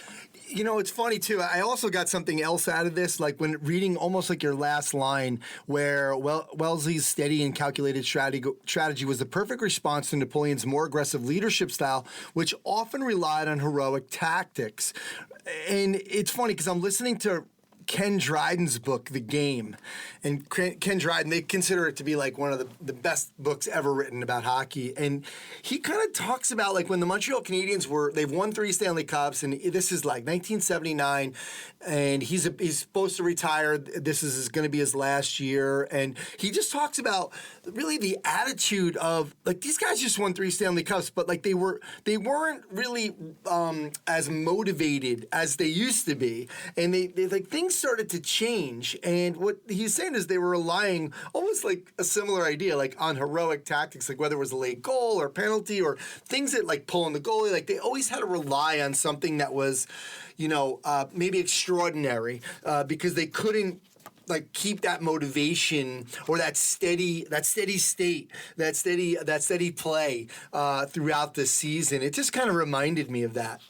It's funny, too. I also got something else out of this, like when reading almost like your last line, where Wellesley's steady and calculated strategy was the perfect response to Napoleon's more aggressive leadership style, which often relied on heroic tactics. And it's funny because I'm listening to Ken Dryden's book, The Game. And Ken Dryden, they consider it to be like one of the best books ever written about hockey. And he kind of talks about like when the Montreal Canadiens they've won 3 Stanley Cups, and this is like 1979, and he's supposed to retire. This is going to be his last year. And he just talks about really the attitude of like, these guys just won 3 Stanley Cups, but like they weren't really as motivated as they used to be. And they like things started to change, and what he's saying is they were relying almost like a similar idea, like on heroic tactics, like whether it was a late goal or penalty or things that like pulling the goalie, like they always had to rely on something that was, maybe extraordinary, because they couldn't like keep that motivation or that steady state, that steady play throughout the season. It just kind of reminded me of that.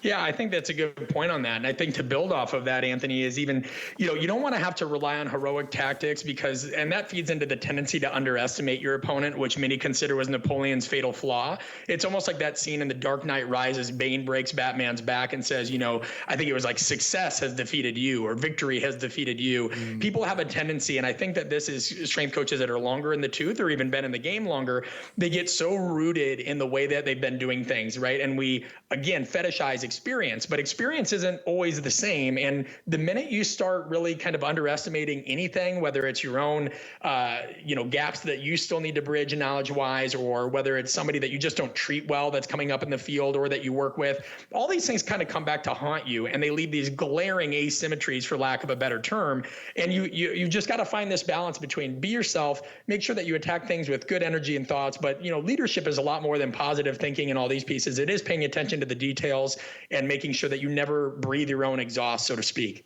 Yeah, I think that's a good point on that. And I think to build off of that, Anthony, is even, you don't want to have to rely on heroic tactics and that feeds into the tendency to underestimate your opponent, which many consider was Napoleon's fatal flaw. It's almost like that scene in The Dark Knight Rises. Bane breaks Batman's back and says, I think it was like success has defeated you or victory has defeated you. People have a tendency, and I think that this is strength coaches that are longer in the tooth or even been in the game longer. They get so rooted in the way that they've been doing things, right? And we, again, fetishize experience, but experience isn't always the same. And the minute you start really kind of underestimating anything, whether it's your own, gaps that you still need to bridge knowledge-wise, or whether it's somebody that you just don't treat well that's coming up in the field or that you work with, all these things kind of come back to haunt you, and they leave these glaring asymmetries, for lack of a better term. And you just got to find this balance between be yourself, make sure that you attack things with good energy and thoughts. But, leadership is a lot more than positive thinking and all these pieces. It is paying attention to the details and making sure that you never breathe your own exhaust, so to speak.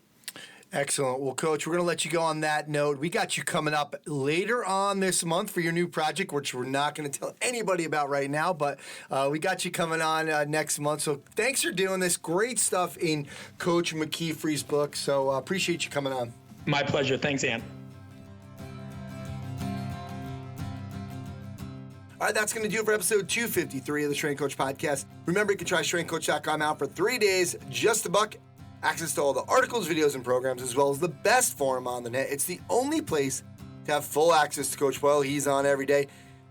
Excellent. Well, Coach, we're going to let you go on that note. We got you coming up later on this month for your new project, which we're not going to tell anybody about right now, but we got you coming on next month. So thanks for doing this. Great stuff in Coach McKeefery's book. So appreciate you coming on. My pleasure. Thanks, Ann. All right, that's going to do it for episode 253 of the Strength Coach Podcast. Remember, you can try strengthcoach.com out for 3 days, just $1. Access to all the articles, videos, and programs, as well as the best forum on the net. It's the only place to have full access to Coach Boyle. He's on every day.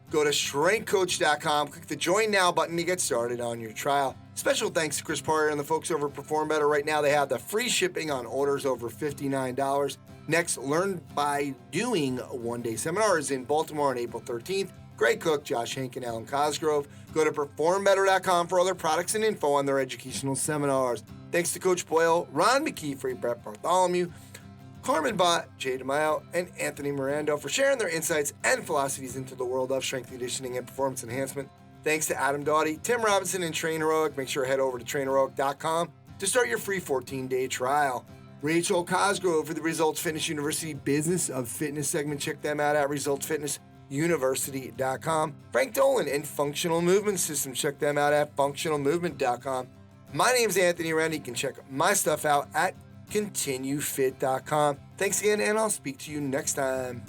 Go to strengthcoach.com, click the Join Now button to get started on your trial. Special thanks to Chris Poirier and the folks over at Perform Better. Right now, they have the free shipping on orders over $59. Next, Learn by Doing one-day seminars in Baltimore on April 13th. Greg Cook, Josh Hank, and Alan Cosgrove. Go to performbetter.com for other products and info on their educational seminars. Thanks to Coach Boyle, Ron McKeefery, Brett Bartholomew, Carmen, Bott, Jay DeMayo, and Anthony Morando for sharing their insights and philosophies into the world of strength conditioning and performance enhancement. Thanks to Adam Doughty, Tim Robinson, and Train Heroic. Make sure to head over to trainheroic.com to start your free 14-day trial. Rachel Cosgrove for the Results Fitness University Business of Fitness segment. Check them out at resultsfitnessuniversity.com. Frank Dolan and Functional Movement Systems. Check them out at functionalmovement.com. My name's Anthony Wren. You can check my stuff out at continuefit.com. Thanks again, and I'll speak to you next time.